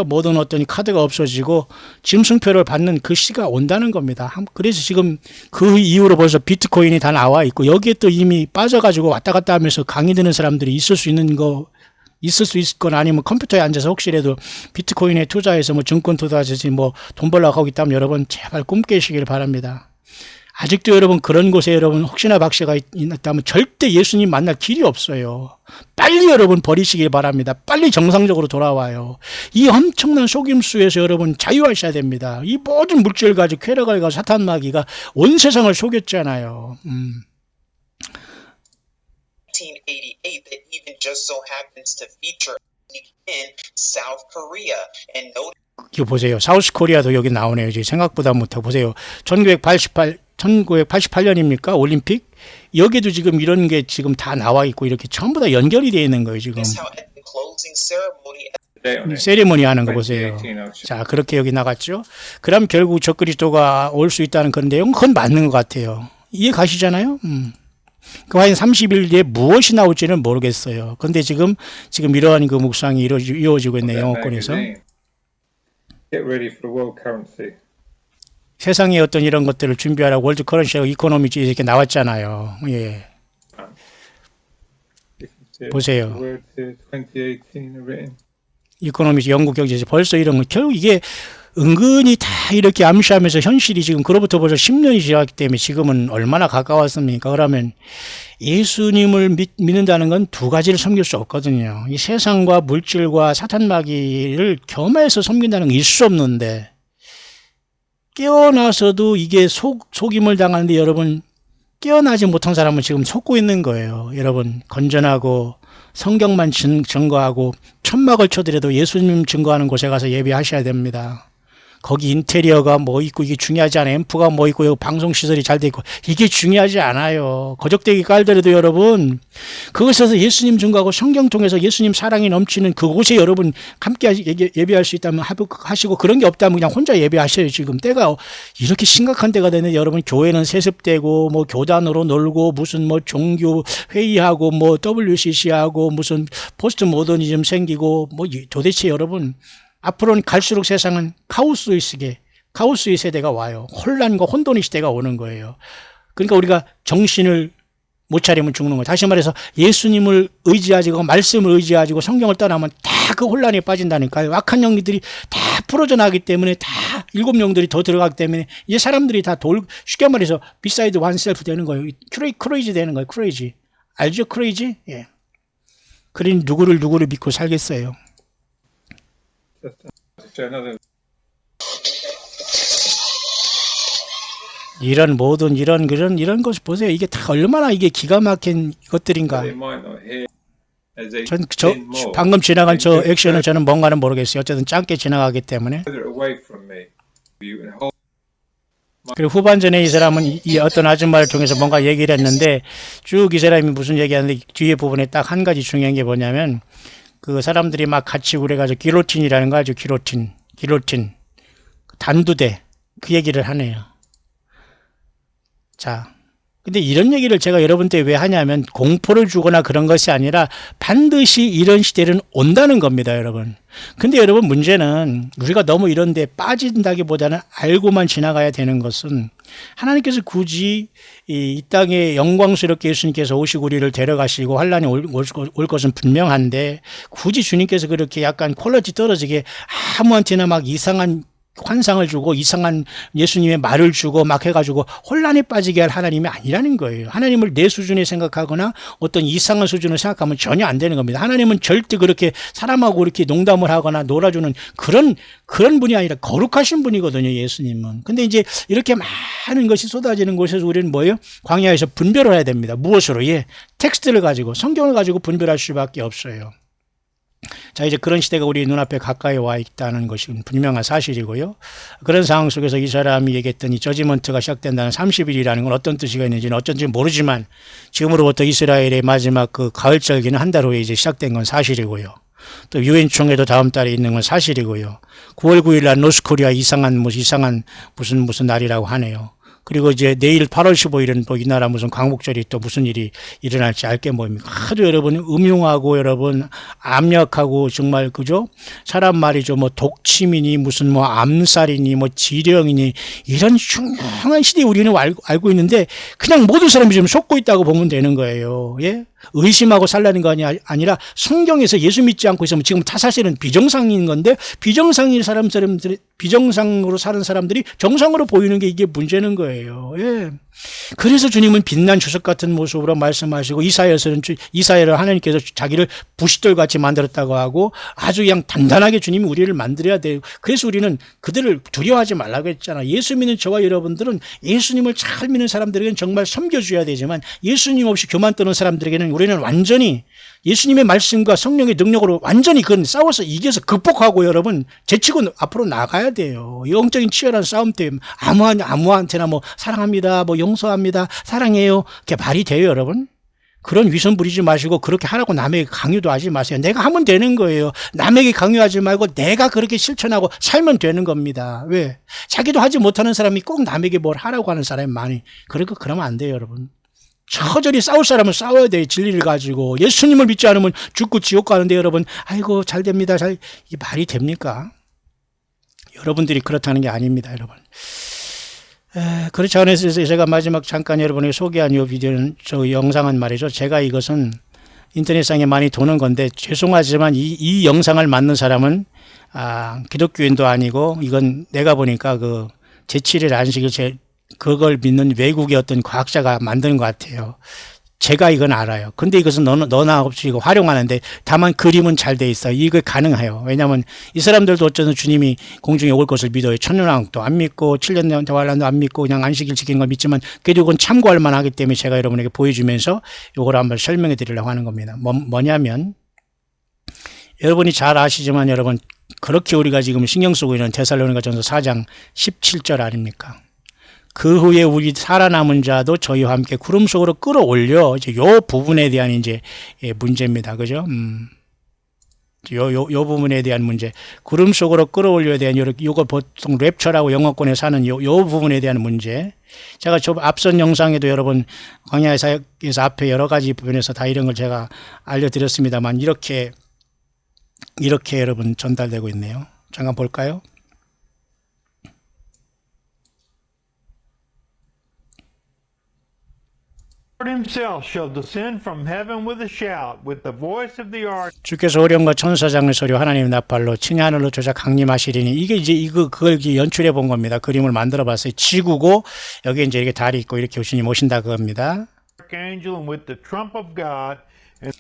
모든 어떤 카드가 없어지고 짐승표를 받는 그 시가 온다는 겁니다. 그래서 지금 그 이후로 벌써 비트코인이 다 나와 있고 여기에 또 이미 빠져가지고 왔다 갔다 하면서 강의 듣는 사람들이 있을 수 있을 건 아니면 컴퓨터에 앉아서 혹시라도 비트코인에 투자해서 뭐 증권 투자하듯이 뭐 돈 벌려고 하고 있다면 여러분 제발 꿈 깨시길 바랍니다. 아직도 여러분 그런 곳에 여러분 혹시나 박씨가 있다면 절대 예수님 만날 길이 없어요. 빨리 여러분 버리시길 바랍니다. 빨리 정상적으로 돌아와요. 이 엄청난 속임수에서 여러분 자유하셔야 됩니다. 이 모든 물질 가지고 쾌락을 가지고 사탄 마귀가 온 세상을 속였잖아요. 1988 that even just so happens to feature in South Korea. And notice 이거 보세요. 사우스 코리아도 여기 나오네요. 이제 생각보다 못하고 보세요. 1988년입니까? 올림픽? 여기도 지금 이런 게 지금 다 나와 있고 이렇게 전부 다 연결이 되어 있는 거예요, 지금. how at the closing ceremony date on it. 세리머니 하는 거 보세요. 2018 auction. 자, 그렇게 여기 나갔죠. 그럼 결국 적그리스도가 올 수 있다는 그런 내용, 그건 맞는 것 같아요. 이해 가시잖아요? 그 과연 30일 뒤에 무엇이 나올지는 모르겠어요. 근데 지금 이러한 그 묵상이 이루어지고 있는 That 영어권에서 magazine. Get ready for the world currency. 세상에 어떤 이런 것들을 준비하라고 월드 커런시하고 이코노미지 이렇게 나왔잖아요. 예. 보세요. The word to 2018 are written. 이코노미지 영국 경제에서 벌써 이런 거 결국 이게 은근히 다 이렇게 암시하면서 현실이 지금 그로부터 벌써 10년이 지났기 때문에 지금은 얼마나 가까웠습니까? 그러면 예수님을 믿는다는 건 두 가지를 섬길 수 없거든요. 이 세상과 물질과 사탄마귀를 겸해서 섬긴다는 건 있을 수 없는데 깨어나서도 이게 속임을 당하는데 여러분 깨어나지 못한 사람은 지금 속고 있는 거예요. 여러분 건전하고 성경만 증거하고 천막을 쳐더라도 예수님 증거하는 곳에 가서 예배하셔야 됩니다. 거기 인테리어가 뭐 있고 이게 중요하지 않아요. 앰프가 뭐 있고 여기 방송 시설이 잘 돼 있고 이게 중요하지 않아요. 거적대기 깔더라도 여러분 그것에서 예수님 증거하고 성경 통해서 예수님 사랑이 넘치는 그곳에 여러분 함께 예배할 수 있다면 하시고 그런 게 없다면 그냥 혼자 예배하셔요. 지금 때가 이렇게 심각한 때가 되는데 여러분 교회는 세습되고 뭐 교단으로 놀고 무슨 뭐 종교 회의하고 뭐 WCC하고 무슨 포스트 모더니즘 생기고 뭐 도대체 여러분 앞으로는 갈수록 세상은 카오스의 세대가 와요. 혼란과 혼돈의 시대가 오는 거예요. 그러니까 우리가 정신을 못 차리면 죽는 거예요. 다시 말해서 예수님을 의지하고 말씀을 의지하고 성경을 떠나면 다 그 혼란에 빠진다니까요. 악한 영들이 다 풀어져 나기 때문에 다 일곱 영들이 더 들어가기 때문에 이제 사람들이 다 쉽게 말해서 비사이드 완셀프 되는 거예요. 크레이지 되는 거예요. 크레이지. 알죠? 크레이지? 예. 그러니 누구를 믿고 살겠어요. Just another 이런 모든 이런 것을 보세요. 이게 다 얼마나 이게 기가 막힌 것들인가. they might not hear as they 저 sin more. 방금 지나간 저 They 액션은 just 저는 뭔가는 모르겠어요. 어쨌든 짧게 지나가기 때문에. further away from me. You can hold 그리고 후반전에 이 사람은 이 어떤 아줌마를 통해서 뭔가 얘기를 했는데 쭉 이 사람이 무슨 얘기하는데 뒤에 부분에 딱 한 가지 중요한 게 뭐냐면 그 사람들이 막 같이 그래가지고 기로틴이라는 거 아주 기로틴 단두대 그 얘기를 하네요. 자, 근데 이런 얘기를 제가 여러분한테 왜 하냐면 공포를 주거나 그런 것이 아니라 반드시 이런 시대는 온다는 겁니다, 여러분. 근데 여러분 문제는 우리가 너무 이런 데 빠진다기보다는 알고만 지나가야 되는 것은 하나님께서 굳이 이 땅에 영광스럽게 예수님께서 오시고 우리를 데려가시고 환란이 올 것은 분명한데 굳이 주님께서 그렇게 약간 퀄리티 떨어지게 아무한테나 막 이상한 환상을 주고 이상한 예수님의 말을 주고 막 해가지고 혼란에 빠지게 할 하나님이 아니라는 거예요. 하나님을 내 수준에 생각하거나 어떤 이상한 수준을 생각하면 전혀 안 되는 겁니다. 하나님은 절대 그렇게 사람하고 이렇게 농담을 하거나 놀아주는 그런 분이 아니라 거룩하신 분이거든요, 예수님은. 근데 이제 이렇게 많은 것이 쏟아지는 곳에서 우리는 뭐예요? 광야에서 분별을 해야 됩니다. 무엇으로? 예, 텍스트를 가지고 성경을 가지고 분별할 수밖에 없어요. 자, 이제 그런 시대가 우리 눈앞에 가까이 와 있다는 것이 분명한 사실이고요. 그런 상황 속에서 이 사람이 얘기했던 이 저지먼트가 시작된다는 30일이라는 건 어떤 뜻이 있는지는 어쩐지 모르지만 지금으로부터 이스라엘의 마지막 그 가을절기는 한 달 후에 이제 시작된 건 사실이고요. 또 유엔 총회도 다음 달에 있는 건 사실이고요. 9월 9일 날 노스코리아 이상한 무슨 날이라고 하네요. 그리고 이제 내일 8월 15일은 또 이 나라 무슨 광복절이 또 무슨 일이 일어날지 알게 뭐입니까? 하도 여러분 음흉하고 여러분 압력하고 정말 그죠? 사람 말이죠. 뭐 독침이니 무슨 뭐 암살이니 뭐 지령이니 이런 흉흉한 시대에 우리는 알고 있는데 그냥 모든 사람이 지금 속고 있다고 보면 되는 거예요. 예? 의심하고 살라는 거 아니라 성경에서 예수 믿지 않고 있으면 지금 다 사실은 비정상인 건데 비정상으로 사는 사람들이 정상으로 보이는 게 이게 문제는 거예요. 예. 그래서 주님은 빛난 주석 같은 모습으로 말씀하시고 이사야를 하나님께서 자기를 부싯돌같이 만들었다고 하고 아주 그냥 단단하게 주님이 우리를 만들어야 돼요. 그래서 우리는 그들을 두려워하지 말라고 했잖아. 예수 믿는 저와 여러분들은 예수님을 잘 믿는 사람들에게는 정말 섬겨줘야 되지만 예수님 없이 교만 떠는 사람들에게는 우리는 완전히 예수님의 말씀과 성령의 능력으로 완전히 그건 싸워서 이겨서 극복하고 여러분 제치고 앞으로 나가야 돼요. 영적인 치열한 싸움 때문에 아무한테나 뭐 사랑합니다, 뭐 용서합니다, 사랑해요. 그게 말이 돼요, 여러분? 그런 위선 부리지 마시고 그렇게 하라고 남에게 강요도 하지 마세요. 내가 하면 되는 거예요. 남에게 강요하지 말고 내가 그렇게 실천하고 살면 되는 겁니다. 왜? 자기도 하지 못하는 사람이 꼭 남에게 뭘 하라고 하는 사람이 많이. 그러면 안 돼요, 여러분. 처절히 싸울 사람은 싸워야 돼요. 진리를 가지고. 예수님을 믿지 않으면 죽고 지옥 가는데 여러분, 아이고 잘 됩니다. 이게 말이 됩니까? 여러분들이 그렇다는 게 아닙니다, 여러분. 그렇지 않아서 제가 마지막 잠깐 여러분에게 소개한 이 비디오는, 저 영상은 말이죠. 제가 이것은 인터넷상에 많이 도는 건데 죄송하지만 이 영상을 만든 사람은 기독교인도 아니고 이건 내가 보니까 그 제7일 안식일 그걸 믿는 외국의 어떤 과학자가 만드는 것 같아요. 제가 이건 알아요. 근데 이것은 너나 없이 이거 활용하는데 다만 그림은 잘 돼 있어요. 이거 가능해요. 왜냐하면 이 사람들도 어쩌면 주님이 공중에 올 것을 믿어요. 천년왕국도 안 믿고 7년 대환란도 안 믿고 그냥 안식일 지키는 걸 믿지만 그래도 이건 참고할 만하기 때문에 제가 여러분에게 보여주면서 이걸 한번 설명해 드리려고 하는 겁니다. 뭐냐면 여러분이 잘 아시지만 여러분 그렇게 우리가 지금 신경 쓰고 있는 데살로니가전서 4장 17절 아닙니까? 그 후에 우리 살아남은 자도 저희와 함께 구름 속으로 끌어올려, 이제 요 부분에 대한 이제 문제입니다. 그죠? 요 부분에 대한 문제. 구름 속으로 끌어올려야 되는 요거 보통 랩처라고 영어권에 사는 요 부분에 대한 문제. 제가 저 앞선 영상에도 여러분 광야에서 앞에 여러 가지 부분에서 다 이런 걸 제가 알려드렸습니다만 이렇게 여러분 전달되고 있네요. 잠깐 볼까요? himself shall descend from heaven with a shout, with the voice of the arch. 주께서 어령과 천사장의 소리와 하나님의 나팔로 친히 하늘로 조작 강림하시리니 이게 이제 그걸 연출해 본 겁니다. 그림을 만들어 봤어요. 지구고 여기 이제 이렇게 달이 있고 이렇게 주님 오신다 그겁니다. Archangel and with the trump of God.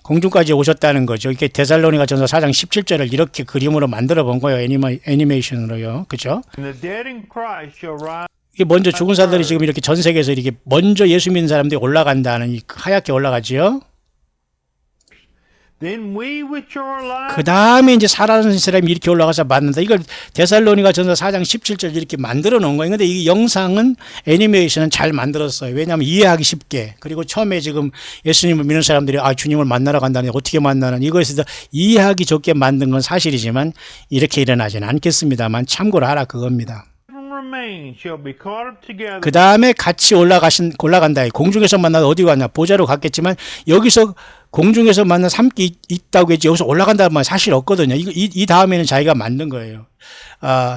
공중까지 오셨다는 거죠. 이게 데살로니가전서 4장 17절을 이렇게 그림으로 만들어 본 거예요. 애니메이션으로요. 그죠? And the dead in Christ shall rise. 이게 먼저 죽은 사람들이 지금 이렇게 전 세계에서 이렇게 먼저 예수 믿는 사람들이 올라간다는 이 하얗게 올라가지요. Then we which are alive. 그 다음에 이제 살아있는 사람이 이렇게 올라가서 만난다. 이걸 데살로니가전서 4장 17절 이렇게 만들어 놓은 거예요. 근데 이 영상은 애니메이션은 잘 만들었어요. 왜냐하면 이해하기 쉽게. 그리고 처음에 지금 예수님을 믿는 사람들이 주님을 만나러 간다니 어떻게 만나는 이것에서 이해하기 좋게 만든 건 사실이지만 이렇게 일어나지는 않겠습니다만 참고를 하라 그겁니다. 그 다음에 같이 올라간다. 공중에서 만나서 어디 갔냐? 보좌로 갔겠지만 여기서 공중에서 만나서 함께 있다고 했지 여기서 올라간다는 말 사실 없거든요. 이 다음에는 자기가 만든 거예요.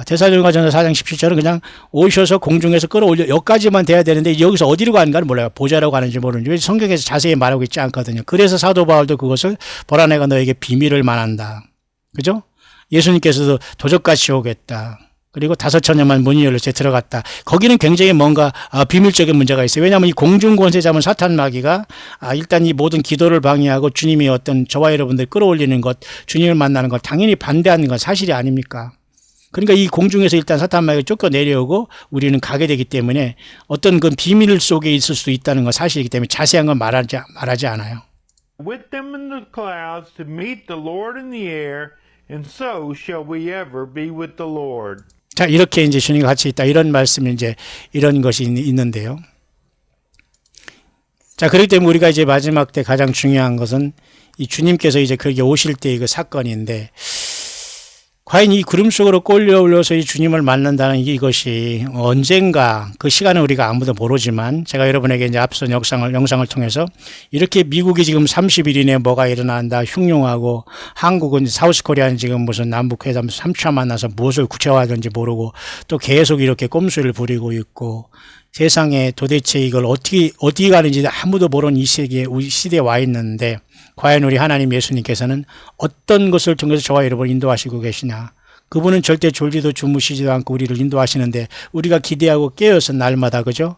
데살로니가전서 4장 17절은 그냥 오셔서 공중에서 끌어올려 여기까지만 돼야 되는데 여기서 어디로 가는가는 몰라요. 보좌로 가는지 모르는지. 왜 성경에서 자세히 말하고 있지 않거든요. 그래서 사도 바울도 그것을 보라 내가 너에게 비밀을 말한다. 그죠? 예수님께서도 도적같이 오겠다. 그리고 5,000년만 문이 열려서 들어갔다. 거기는 굉장히 뭔가 비밀적인 문제가 있어요. 왜냐하면 이 공중 권세 잡은 사탄 마귀가 일단 이 모든 기도를 방해하고 주님이 어떤 저와 여러분들 끌어올리는 것, 주님을 만나는 것 당연히 반대하는 건 사실이 아닙니까? 그러니까 이 공중에서 일단 사탄 마귀가 쫓겨 내려오고 우리는 가게 되기 때문에 어떤 그 비밀 속에 있을 수 있다는 건 사실이기 때문에 자세한 건 말하지 않아요. With them in the clouds to meet the Lord in the air, and so shall we ever be with the Lord. 자, 이렇게 이제 주님과 같이 있다. 이런 말씀이 이제 이런 것이 있는데요. 자, 그렇기 때문에 우리가 이제 마지막 때 가장 중요한 것은 이 주님께서 이제 그렇게 오실 때의 그 사건인데 과연 이 구름 속으로 끌려올려서 이 주님을 만난다는 이것이 언젠가 그 시간은 우리가 아무도 모르지만 제가 여러분에게 이제 앞선 영상을 통해서 이렇게 미국이 지금 30일 이내에 뭐가 일어난다 흉흉하고 한국은 사우스 코리아는 지금 무슨 남북회담 3차 만나서 무엇을 구체화하는지 모르고 또 계속 이렇게 꼼수를 부리고 있고 세상에 도대체 이걸 어떻게 가는지 아무도 모르는 이 시대에 와 있는데 과연 우리 하나님 예수님께서는 어떤 것을 통해서 저와 여러분을 인도하시고 계시냐. 그분은 절대 졸지도 주무시지도 않고 우리를 인도하시는데 우리가 기대하고 깨어서 날마다 그죠?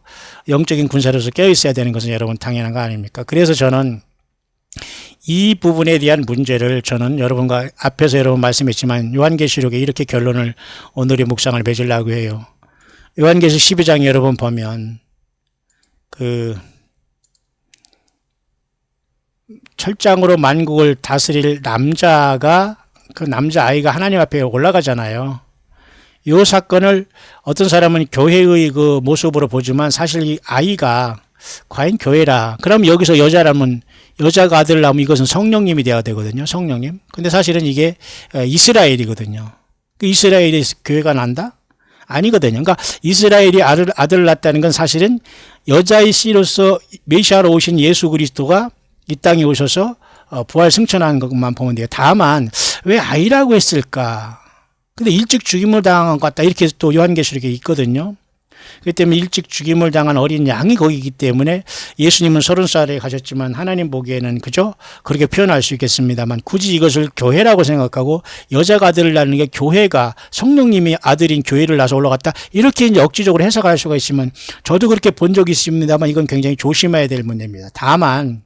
영적인 군사로서 깨어 있어야 되는 것은 여러분 당연한 거 아닙니까? 그래서 저는 이 부분에 대한 문제를 저는 여러분과 앞에서 여러분 말씀했지만 요한계시록에 이렇게 결론을 오늘의 묵상을 맺으려고 해요. 요한계시록 12장 여러분 보면 그 철장으로 만국을 다스릴 남자가 그 남자아이가 하나님 앞에 올라가잖아요. 이 사건을 어떤 사람은 교회의 그 모습으로 보지만 사실 이 아이가 과연 교회라. 그럼 여기서 여자라면 여자가 아들 나면 이것은 성령님이 되어야 되거든요. 성령님. 근데 사실은 이게 이스라엘이거든요. 그 이스라엘이 교회가 난다? 아니거든요. 그러니까 이스라엘이 아들을 낳았다는 건 사실은 여자의 씨로서 메시아로 오신 예수 그리스도가 이 땅에 오셔서 부활 승천한 것만 보면 돼요. 다만 왜 아이라고 했을까? 근데 일찍 죽임을 당한 것 같다. 이렇게 또 요한계시록에 있거든요. 그렇기 때문에 일찍 죽임을 당한 어린 양이 거기이기 때문에 예수님은 30살에 가셨지만 하나님 보기에는 그죠? 그렇게 표현할 수 있겠습니다만 굳이 이것을 교회라고 생각하고 여자가 아들을 낳는 게 교회가 성령님이 아들인 교회를 낳아서 올라갔다. 이렇게 이제 억지적으로 해석할 수가 있지만 저도 그렇게 본 적이 있습니다만 이건 굉장히 조심해야 될 문제입니다. 다만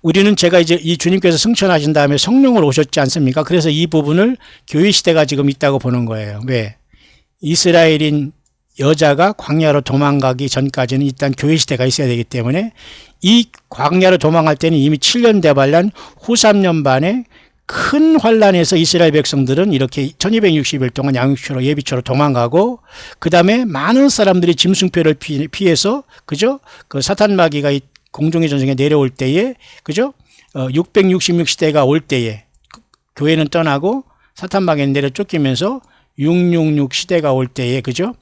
우리는 제가 이제 이 주님께서 승천하신 다음에 성령을 오셨지 않습니까? 그래서 이 부분을 교회 시대가 지금 있다고 보는 거예요. 왜? 이스라엘인 여자가 광야로 도망가기 전까지는 일단 교회 시대가 있어야 되기 때문에 이 광야로 도망갈 때는 이미 7년 대반란 후 3년 반에 큰 환란에서 이스라엘 백성들은 이렇게 1260일 동안 양육초로 예비초로 도망가고 그 다음에 많은 사람들이 짐승표를 피해서 그죠? 그 사탄 마귀가 이 공중의 전쟁에 내려올 때에 그죠? 666시대가 올 때에 교회는 떠나고 사탄 마귀는 내려 쫓기면서 666 시대가 올 때에 그죠?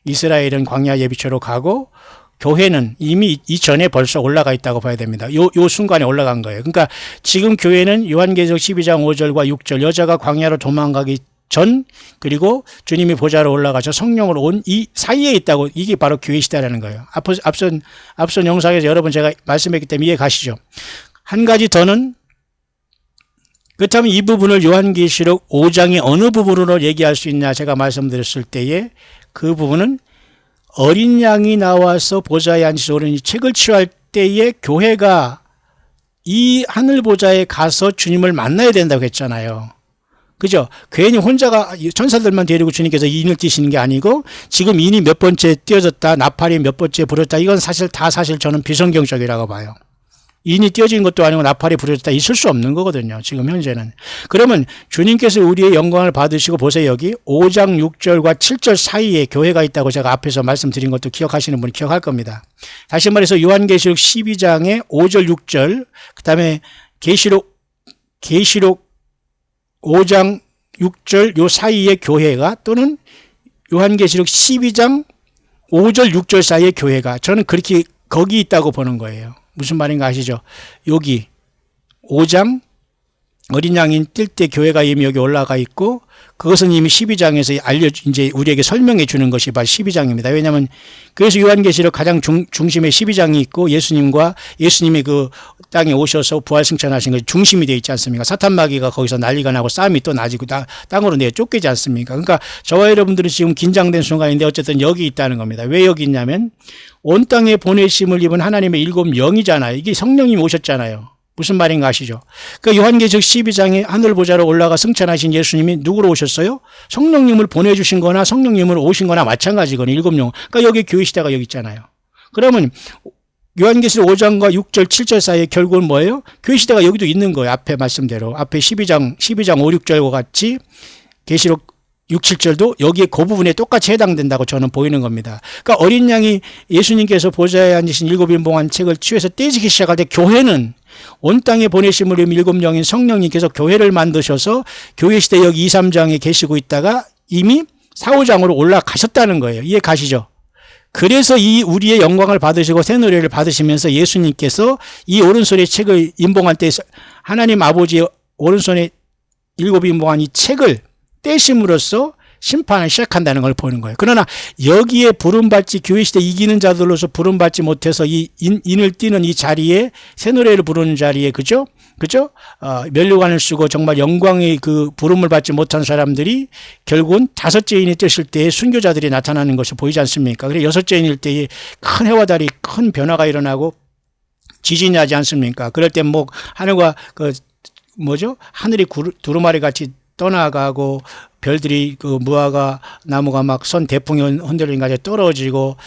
이스라엘은 광야 예비초로 가고 교회는 이미 이전에 벌써 올라가 있다고 봐야 됩니다. 요 순간에 올라간 거예요. 그러니까 지금 교회는 요한계시록 12장 5절과 6절 여자가 광야로 도망가기 전 그리고 주님이 보좌로 올라가서 성령으로 온 이 사이에 있다고 이게 바로 교회 시대라는 거예요. 앞선 영상에서 여러분 제가 말씀했기 때문에 이해 가시죠. 한 가지 더는 그렇다면 이 부분을 요한계시록 5장의 어느 부분으로 얘기할 수 있냐 제가 말씀드렸을 때에 그 부분은 어린 양이 나와서 보좌에 앉으셔 오르니 책을 취할 때에 교회가 이 하늘 보좌에 가서 주님을 만나야 된다고 했잖아요. 그죠? 괜히 혼자가 천사들만 데리고 주님께서 인을 띄시는 게 아니고 지금 인이 몇 번째 띄어졌다 나팔이 몇 번째 부렸다 이건 사실 저는 비성경적이라고 봐요. 인이 띄어진 것도 아니고 나팔이 부러졌다 있을 수 없는 거거든요. 지금 현재는. 그러면 주님께서 우리의 영광을 받으시고 보세요. 여기 5장 6절과 7절 사이에 교회가 있다고 제가 앞에서 말씀드린 것도 기억하시는 분이 기억할 겁니다. 다시 말해서 요한계시록 12장의 5절 6절 그 다음에 계시록 5장 6절 요 사이에 교회가 또는 요한계시록 12장 5절 6절 사이에 교회가 저는 그렇게 거기 있다고 보는 거예요. 무슨 말인가 아시죠? 여기 5장 어린 양인 뜰 때 교회가 이미 여기 올라가 있고 그것은 이미 12장에서 이제 우리에게 설명해 주는 것이 바로 12장입니다. 왜냐하면 그래서 요한계시록 가장 중심에 12장이 있고 예수님이 그 땅에 오셔서 부활승천하신 것이 중심이 되어 있지 않습니까? 사탄 마귀가 거기서 난리가 나고 싸움이 또 나지고 땅으로 내어 쫓기지 않습니까? 그러니까 저와 여러분들은 지금 긴장된 순간인데 어쨌든 여기 있다는 겁니다. 왜 여기 있냐면 온 땅에 보내심을 입은 하나님의 7영이잖아요. 이게 성령님이 오셨잖아요. 무슨 말인가 아시죠? 그 요한계시록 12장에 하늘보좌로 올라가 승천하신 예수님이 누구로 오셨어요? 성령님을 보내주신 거나 성령님을 오신 거나 마찬가지거든요. 7영. 그러니까 여기 교회 시대가 여기 있잖아요. 그러면 요한계시록 5장과 6절, 7절 사이에 결국은 뭐예요? 교회 시대가 여기도 있는 거예요. 앞에 말씀대로. 앞에 12장 5, 6절과 같이 계시록 6, 7절도 여기에 그 부분에 똑같이 해당된다고 저는 보이는 겁니다. 그러니까 어린 양이 예수님께서 보좌에 앉으신 7인봉한 책을 취해서 떼지기 시작할 때 교회는 온 땅에 보내심을 입은 7영인 성령님께서 교회를 만드셔서 교회 시대 여기 2, 3장에 계시고 있다가 이미 4, 5장으로 올라가셨다는 거예요. 이해 가시죠? 그래서 이 우리의 영광을 받으시고 새 노래를 받으시면서 예수님께서 이 오른손에 책을 인봉할 때 하나님 아버지의 오른손에 7인봉한 이 책을 떼심으로써 심판을 시작한다는 걸 보는 거예요. 그러나 여기에 부름받지 교회 시대 이기는 자들로서 부름받지 못해서 이 인을 띠는 이 자리에 새 노래를 부르는 자리에 그죠? 면류관을 쓰고 정말 영광의 그 부름을 받지 못한 사람들이 결국은 다섯째 인이 떴을 때에 순교자들이 나타나는 것이 보이지 않습니까? 그래 여섯째 인일 때에 큰 해와 달이 큰 변화가 일어나고 지진이 나지 않습니까? 그럴 때 뭐 하늘과 하늘이 두루마리 같이 떠나가고 별들이 그 무화과 나무가 막 선 대풍이 흔들린 가지고 떨어지고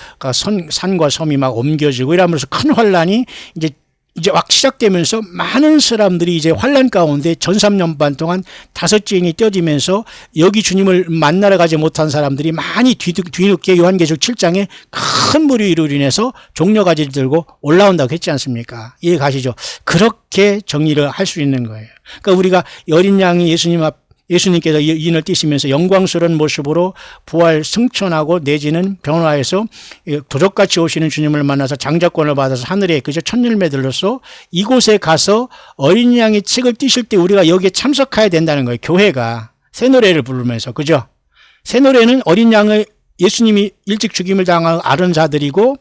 산과 섬이 막 옮겨지고 이러면서 큰 환란이 이제 막 시작되면서 많은 사람들이 이제 환란 가운데 전 3년 반 동안 다섯째 인이 떼어지면서 여기 주님을 만나러 가지 못한 사람들이 많이 뒤늦게 요한계시록 7장에 큰 무리로 인해서 종려가지를 들고 올라온다고 했지 않습니까? 이해 가시죠? 그렇게 정리를 할 수 있는 거예요. 그러니까 우리가 어린 양이 예수님께서 인을 띠시면서 영광스러운 모습으로 부활 승천하고 내지는 변화해서 도적같이 오시는 주님을 만나서 장자권을 받아서 하늘에 그저 첫열매들로서 이곳에 가서 어린 양이 책을 띠실 때 우리가 여기에 참석해야 된다는 거예요. 교회가 새 노래를 부르면서 그죠? 새 노래는 어린 양을 예수님이 일찍 죽임을 당한 아는 자들이고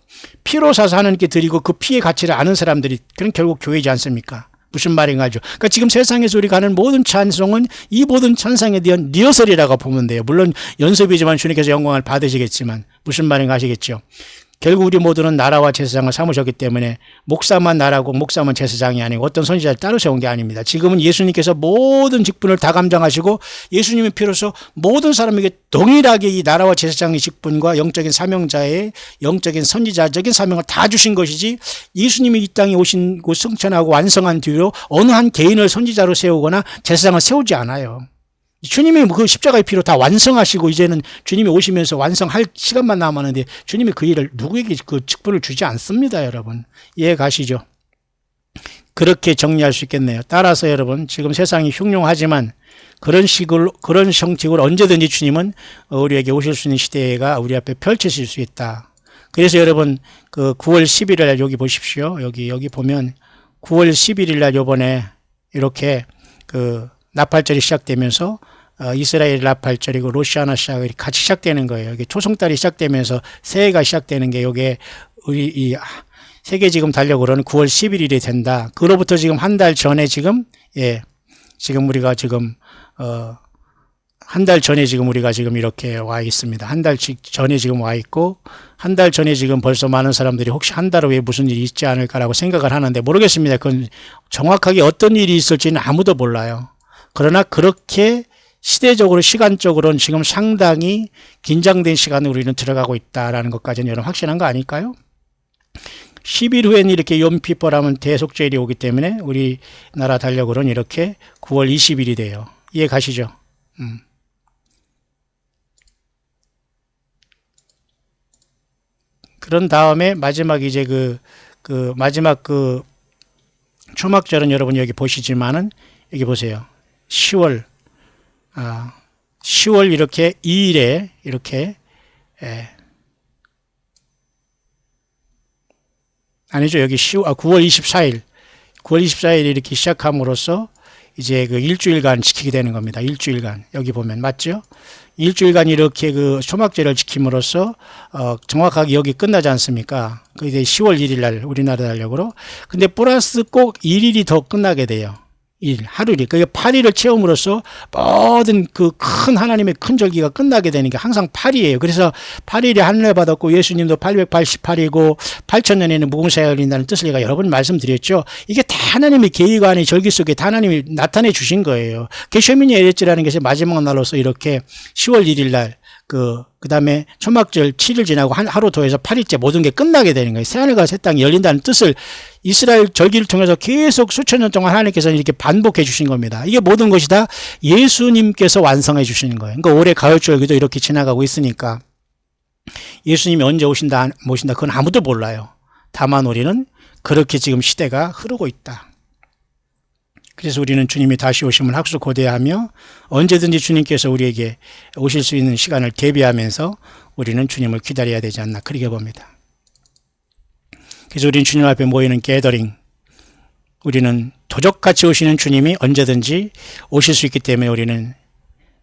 피로 사서 하나님께 드리고 그 피의 가치를 아는 사람들이 그런 결국 교회지 않습니까? 무슨 말인가 하죠. 그러니까 지금 세상에서 우리가 하는 모든 찬송은 이 모든 찬송에 대한 리허설이라고 보면 돼요. 물론 연습이지만 주님께서 영광을 받으시겠지만 무슨 말인가 아시겠죠. 결국 우리 모두는 나라와 제사장을 삼으셨기 때문에 목사만 나라고 목사만 제사장이 아니고 어떤 선지자를 따로 세운 게 아닙니다. 지금은 예수님께서 모든 직분을 다 감당하시고 예수님의 피로서 모든 사람에게 동일하게 이 나라와 제사장의 직분과 영적인 사명자의 영적인 선지자적인 사명을 다 주신 것이지 예수님이 이 땅에 오신 승천하고 완성한 뒤로 어느 한 개인을 선지자로 세우거나 제사장을 세우지 않아요. 주님이 그 십자가의 피로 다 완성하시고 이제는 주님이 오시면서 완성할 시간만 남았는데 주님이 그 일을 누구에게 그 직분을 주지 않습니다, 여러분. 이해 가시죠? 그렇게 정리할 수 있겠네요. 따라서 여러분 지금 세상이 흉흉하지만 그런 형식으로 언제든지 주님은 우리에게 오실 수 있는 시대가 우리 앞에 펼쳐질 수 있다. 그래서 여러분 그 9월 11일 날 여기 보십시오. 여기 보면 9월 11일 날 요번에 이렇게 그 나팔절이 시작되면서 이스라엘 나팔절이고 로시아나 시작이 같이 시작되는 거예요. 이게 초승달이 시작되면서 새해가 시작되는 게 이게 우리 이 세계 지금 달력으로는 그러는 9월 11일이 된다. 그로부터 지금 한 달 전에 지금 지금 우리가 지금 한 달 전에 지금 우리가 지금 이렇게 와 있습니다. 한 달 전에 지금 와 있고 한 달 전에 지금 벌써 많은 사람들이 혹시 한 달 후에 무슨 일이 있지 않을까라고 생각을 하는데 모르겠습니다. 그건 정확하게 어떤 일이 있을지는 아무도 몰라요. 그러나 그렇게 시대적으로 시간적으로는 지금 상당히 긴장된 시간에 우리는 들어가고 있다라는 것까지는 여러분 확신한 거 아닐까요? 10일 후에는 이렇게 욤피뽀라면 대속죄일이 오기 때문에 우리나라 달력으로는 이렇게 9월 20일이 돼요. 이해 가시죠? 그런 다음에 마지막 이제 마지막 초막절은 여러분 여기 보시지만은 여기 보세요. 10월 이렇게 2일에 이렇게 아니죠. 여기 9월 24일 이렇게 시작함으로써 이제 그 일주일간 지키게 되는 겁니다. 일주일간 여기 보면 맞죠? 일주일간 이렇게 그 초막절을 지킴으로써 정확하게 여기 끝나지 않습니까? 그 이제 10월 1일 날 우리나라 달력으로. 근데 플러스 꼭 1일이 더 끝나게 돼요. 하루일이. 그게 8일을 채움으로써 모든 그 큰 하나님의 큰 절기가 끝나게 되는 게 항상 8일이에요. 그래서 8일에 하늘에 받았고 예수님도 888이고 8,000년에는 무궁사에 열린다는 뜻을 제가 여러 번 말씀드렸죠. 이게 다 하나님의 계획안의 절기 속에 다 하나님이 나타내 주신 거예요. 게쇼미니 에레츠라는 것이 마지막 날로서 이렇게 10월 1일 날 그 다음에 초막절 7일 지나고 하루 더해서 8일째 모든 게 끝나게 되는 거예요. 새하늘과 새 땅이 열린다는 뜻을 이스라엘 절기를 통해서 계속 수천 년 동안 하나님께서 이렇게 반복해 주신 겁니다. 이게 모든 것이 다 예수님께서 완성해 주시는 거예요. 그러니까 올해 가을 절기도 이렇게 지나가고 있으니까 예수님이 언제 오신다 모신다 그건 아무도 몰라요. 다만 우리는 그렇게 지금 시대가 흐르고 있다. 그래서 우리는 주님이 다시 오심을 학수고대하며 언제든지 주님께서 우리에게 오실 수 있는 시간을 대비하면서 우리는 주님을 기다려야 되지 않나 그렇게 봅니다. 그래서 우리는 주님 앞에 모이는 게더링, 우리는 도적같이 오시는 주님이 언제든지 오실 수 있기 때문에 우리는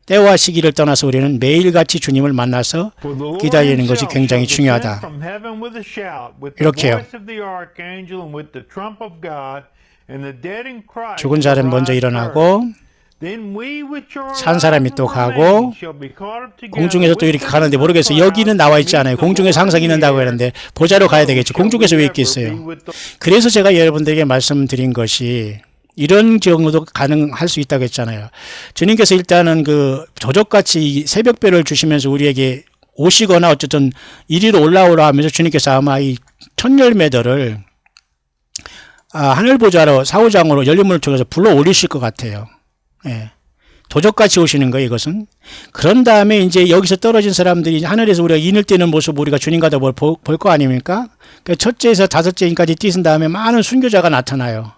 때와 시기를 떠나서 우리는 매일같이 주님을 만나서 For the Lord 기다리는 것이 himself 굉장히 shall descend 중요하다. from heaven with a shout, with the 이렇게요. voice of the archangel and with the trump of God, and the dead in Christ 죽은 shall 자는 먼저 rise 일어나고 first. Then we which are 산 alive 사람이 and 또 remain 가고 shall be caught up together 공중에서 또 with 이렇게 them 가는데 in the 모르겠어요. 여기는 clouds 나와 to 있지 meet 않아요. the 공중에서 Lord 항상 in the 있는다고 air. 했는데 보좌로 가야 So 되겠죠. shall 공중에서 we 왜 ever be 있겠어요. with the 그래서 제가 여러분들에게 말씀드린 것이 이런 경우도 가능할 수 있다고 했잖아요. 주님께서 일단은 그 저적같이 이 새벽별을 주시면서 우리에게 오시거나 어쨌든 이리로 올라오라 하면서 주님께서 아마 이 천 열매들을 하늘 보좌로 사후장으로 열린문을 통해서 불러 올리실 것 같아요. 예. 도적같이 오시는 거예요, 이것은. 그런 다음에 이제 여기서 떨어진 사람들이 하늘에서 우리가 인을 띄는 모습 우리가 주님과도 볼 거 아닙니까? 그러니까 첫째에서 다섯째 인까지 띄신 다음에 많은 순교자가 나타나요.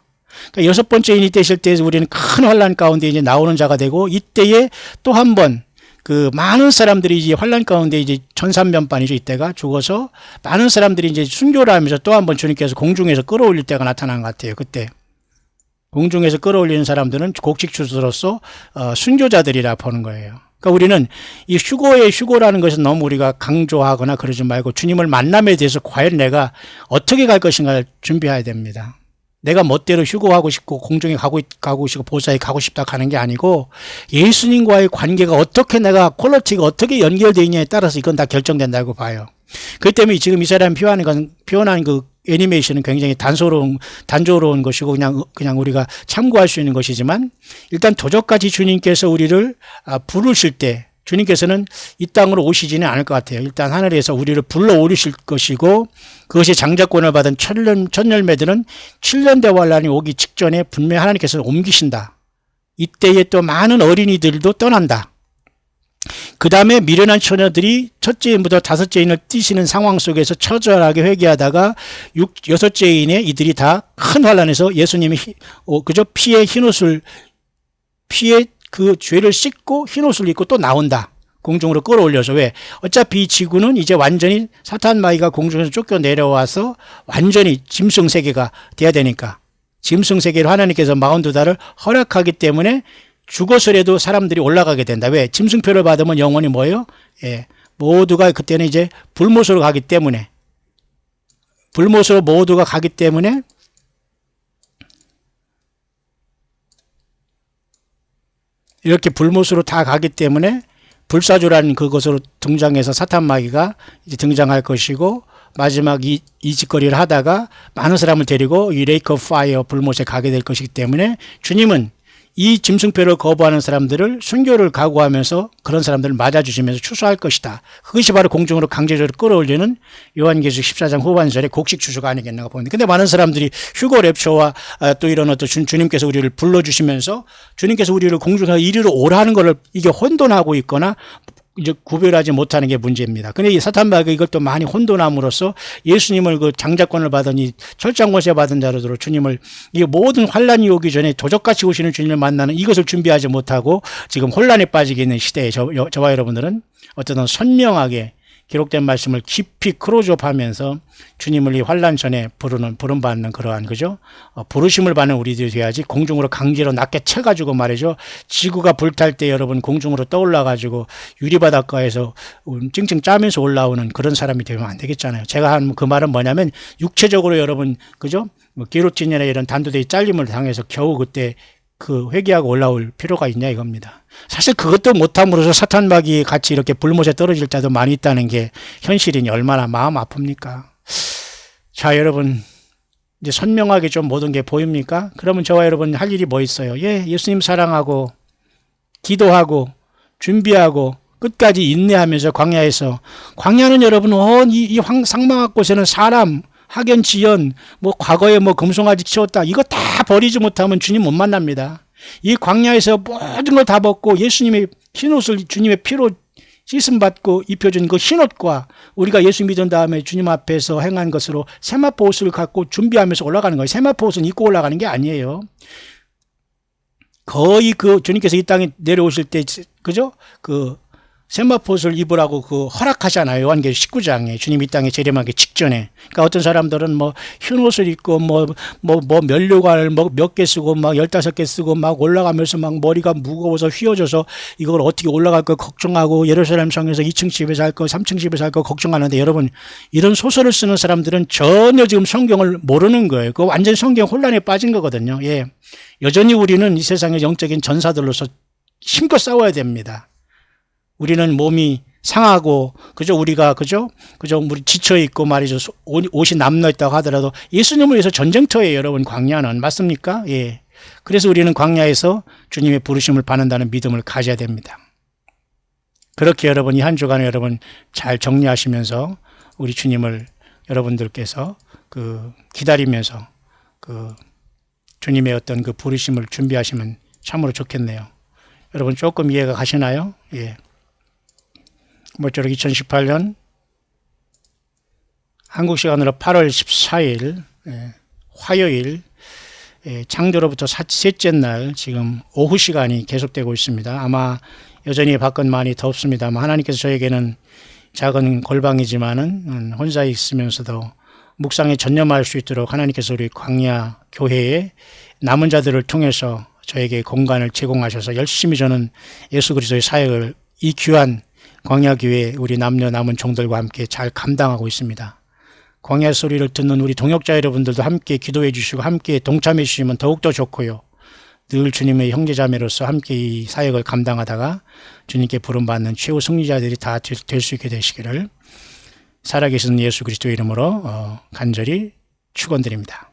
그러니까 여섯 번째 인이 떼실 때 우리는 큰 환란 가운데 이제 나오는 자가 되고 이때에 또 한 번 그 많은 사람들이 이제 환란 가운데 이제 천삼변반이죠. 이때가 죽어서 많은 사람들이 이제 순교를 하면서 또 한 번 주님께서 공중에서 끌어올릴 때가 나타난 것 같아요. 그때. 공중에서 끌어올리는 사람들은 곡식추수로서 순교자들이라 보는 거예요. 그러니까 우리는 이 휴거의 휴거라는 것은 너무 우리가 강조하거나 그러지 말고 주님을 만남에 대해서 과연 내가 어떻게 갈 것인가를 준비해야 됩니다. 내가 멋대로 휴거하고 싶고 공중에 가고 싶고 보좌에 가고 싶다 하는 게 아니고 예수님과의 관계가 어떻게 내가 퀄리티가 어떻게 연결되어 있냐에 따라서 이건 다 결정된다고 봐요. 그렇기 때문에 지금 이 사람이 표현한 그 애니메이션은 굉장히 단조로운 것이고 그냥 우리가 참고할 수 있는 것이지만 일단 도적같이 주님께서 우리를 부르실 때 주님께서는 이 땅으로 오시지는 않을 것 같아요. 일단 하늘에서 우리를 불러 오르실 것이고 그것이 장자권을 받은 첫 열매들은 7년 대환란이 오기 직전에 분명히 하나님께서 옮기신다. 이때에 또 많은 어린이들도 떠난다. 그 다음에 미련한 처녀들이 첫째 인부터 다섯째 인을 띄시는 상황 속에서 처절하게 회개하다가 여섯째 인에 이들이 다 큰 환란에서 예수님이 피에 흰옷을 피에 그 죄를 씻고 흰옷을 입고 또 나온다. 공중으로 끌어올려서 왜? 어차피 이 지구는 이제 완전히 사탄 마귀가 공중에서 쫓겨 내려와서 완전히 짐승 세계가 돼야 되니까 짐승 세계로 하나님께서 42달을 허락하기 때문에 죽어서라도 사람들이 올라가게 된다. 왜? 짐승표를 받으면 영혼이 뭐예요? 예. 모두가 그때는 이제 불못으로 가기 때문에 불못으로 모두가 가기 때문에 이렇게 불못으로 다 가기 때문에 불사조라는 그것으로 등장해서 사탄 마귀가 이제 등장할 것이고 마지막 이 짓거리를 하다가 많은 사람을 데리고 이 레이크 오브 파이어 불못에 가게 될 것이기 때문에 주님은 이 짐승표를 거부하는 사람들을 순교를 각오하면서 그런 사람들을 맞아주시면서 추수할 것이다. 그것이 바로 공중으로 강제적으로 끌어올리는 요한계시록 14장 후반절의 곡식 추수가 아니겠는가 보는데 근데 많은 사람들이 휴거 랩처와 또 이런 어떤 주님께서 우리를 불러주시면서 주님께서 우리를 공중에서 이리로 오라는 것을 이게 혼돈하고 있거나 이제 구별하지 못하는 게 문제입니다. 근데 이 사탄 마귀가 이걸 또 많이 혼돈함으로써 예수님을 그 장자권을 받은 이 철장권세 받은 자로서 주님을 이 모든 환란이 오기 전에 도적같이 오시는 주님을 만나는 이것을 준비하지 못하고 지금 혼란에 빠지게 있는 시대에 저와 여러분들은 어쨌든 선명하게 기록된 말씀을 깊이 크로즈업하면서 주님을 이 환란 전에 부름받는 그러한 그죠? 부르심을 받는 우리들이 돼야지 공중으로 강제로 낮게 채가지고 말이죠. 지구가 불탈 때 여러분 공중으로 떠올라가지고 유리바닷가에서 찡찡 짜면서 올라오는 그런 사람이 되면 안 되겠잖아요. 제가 한 그 말은 뭐냐면 육체적으로 여러분 그죠? 기록진이나 이런 단도대의 잘림을 당해서 겨우 그때 그 회개하고 올라올 필요가 있냐 이겁니다. 사실 그것도 못함으로써 사탄 마귀 같이 이렇게 불못에 떨어질 자도 많이 있다는 게 현실이니 얼마나 마음 아픕니까? 자 여러분 이제 선명하게 좀 모든 게 보입니까? 그러면 저와 여러분 할 일이 뭐 있어요? 예수님 사랑하고 기도하고 준비하고 끝까지 인내하면서 광야는 여러분 이 상망한 곳에는 사람 학연, 지연, 과거에 금송아지 키웠다. 이거 다 버리지 못하면 주님 못 만납니다. 이 광야에서 모든 걸 다 벗고 예수님의 흰옷을 주님의 피로 씻음받고 입혀준 그 흰옷과 우리가 예수 믿은 다음에 주님 앞에서 행한 것으로 세마포 옷을 갖고 준비하면서 올라가는 거예요. 세마포 옷은 입고 올라가는 게 아니에요. 거의 주님께서 이 땅에 내려오실 때, 그죠? 세마포옷을 입으라고 그 허락하잖아요. 요한계시록 19장에 주님 이 땅에 재림하기 직전에. 그러니까 어떤 사람들은 뭐 흰옷을 입고 뭐 면류관을 뭐 몇 개 쓰고 막 15개 쓰고 막 올라가면서 막 머리가 무거워서 휘어져서 이걸 어떻게 올라갈 거 걱정하고 예루살렘 성에서 2층 집에 살 거 3층 집에 살 거 걱정하는데, 여러분 이런 소설을 쓰는 사람들은 전혀 지금 성경을 모르는 거예요. 그 완전 성경 혼란에 빠진 거거든요. 예. 여전히 우리는 이 세상의 영적인 전사들로서 힘껏 싸워야 됩니다. 우리는 몸이 상하고, 우리가, 우리 지쳐있고 말이죠. 옷이 남아있다고 하더라도 예수님을 위해서 전쟁터예요, 여러분, 광야는. 맞습니까? 예. 그래서 우리는 광야에서 주님의 부르심을 받는다는 믿음을 가져야 됩니다. 그렇게 여러분, 이 한 주간에 여러분 잘 정리하시면서 우리 주님을 여러분들께서 기다리면서 주님의 어떤 부르심을 준비하시면 참으로 좋겠네요. 여러분 조금 이해가 가시나요? 예. 모쪼록 2018년 한국 시간으로 8월 14일 화요일 창조로부터 셋째 날 지금 오후 시간이 계속되고 있습니다. 아마 여전히 밖은 많이 덥습니다만 하나님께서 저에게는 작은 골방이지만은 혼자 있으면서도 묵상에 전념할 수 있도록 하나님께서 우리 광야 교회의 남은 자들을 통해서 저에게 공간을 제공하셔서 열심히 저는 예수 그리스도의 사역을 이 귀한 광야교회 우리 남녀 남은 종들과 함께 잘 감당하고 있습니다. 광야 소리를 듣는 우리 동역자 여러분들도 함께 기도해 주시고 함께 동참해 주시면 더욱더 좋고요. 늘 주님의 형제자매로서 함께 이 사역을 감당하다가 주님께 부름받는 최후 승리자들이 다 될 수 있게 되시기를 살아계신 예수 그리스도의 이름으로 간절히 축원드립니다.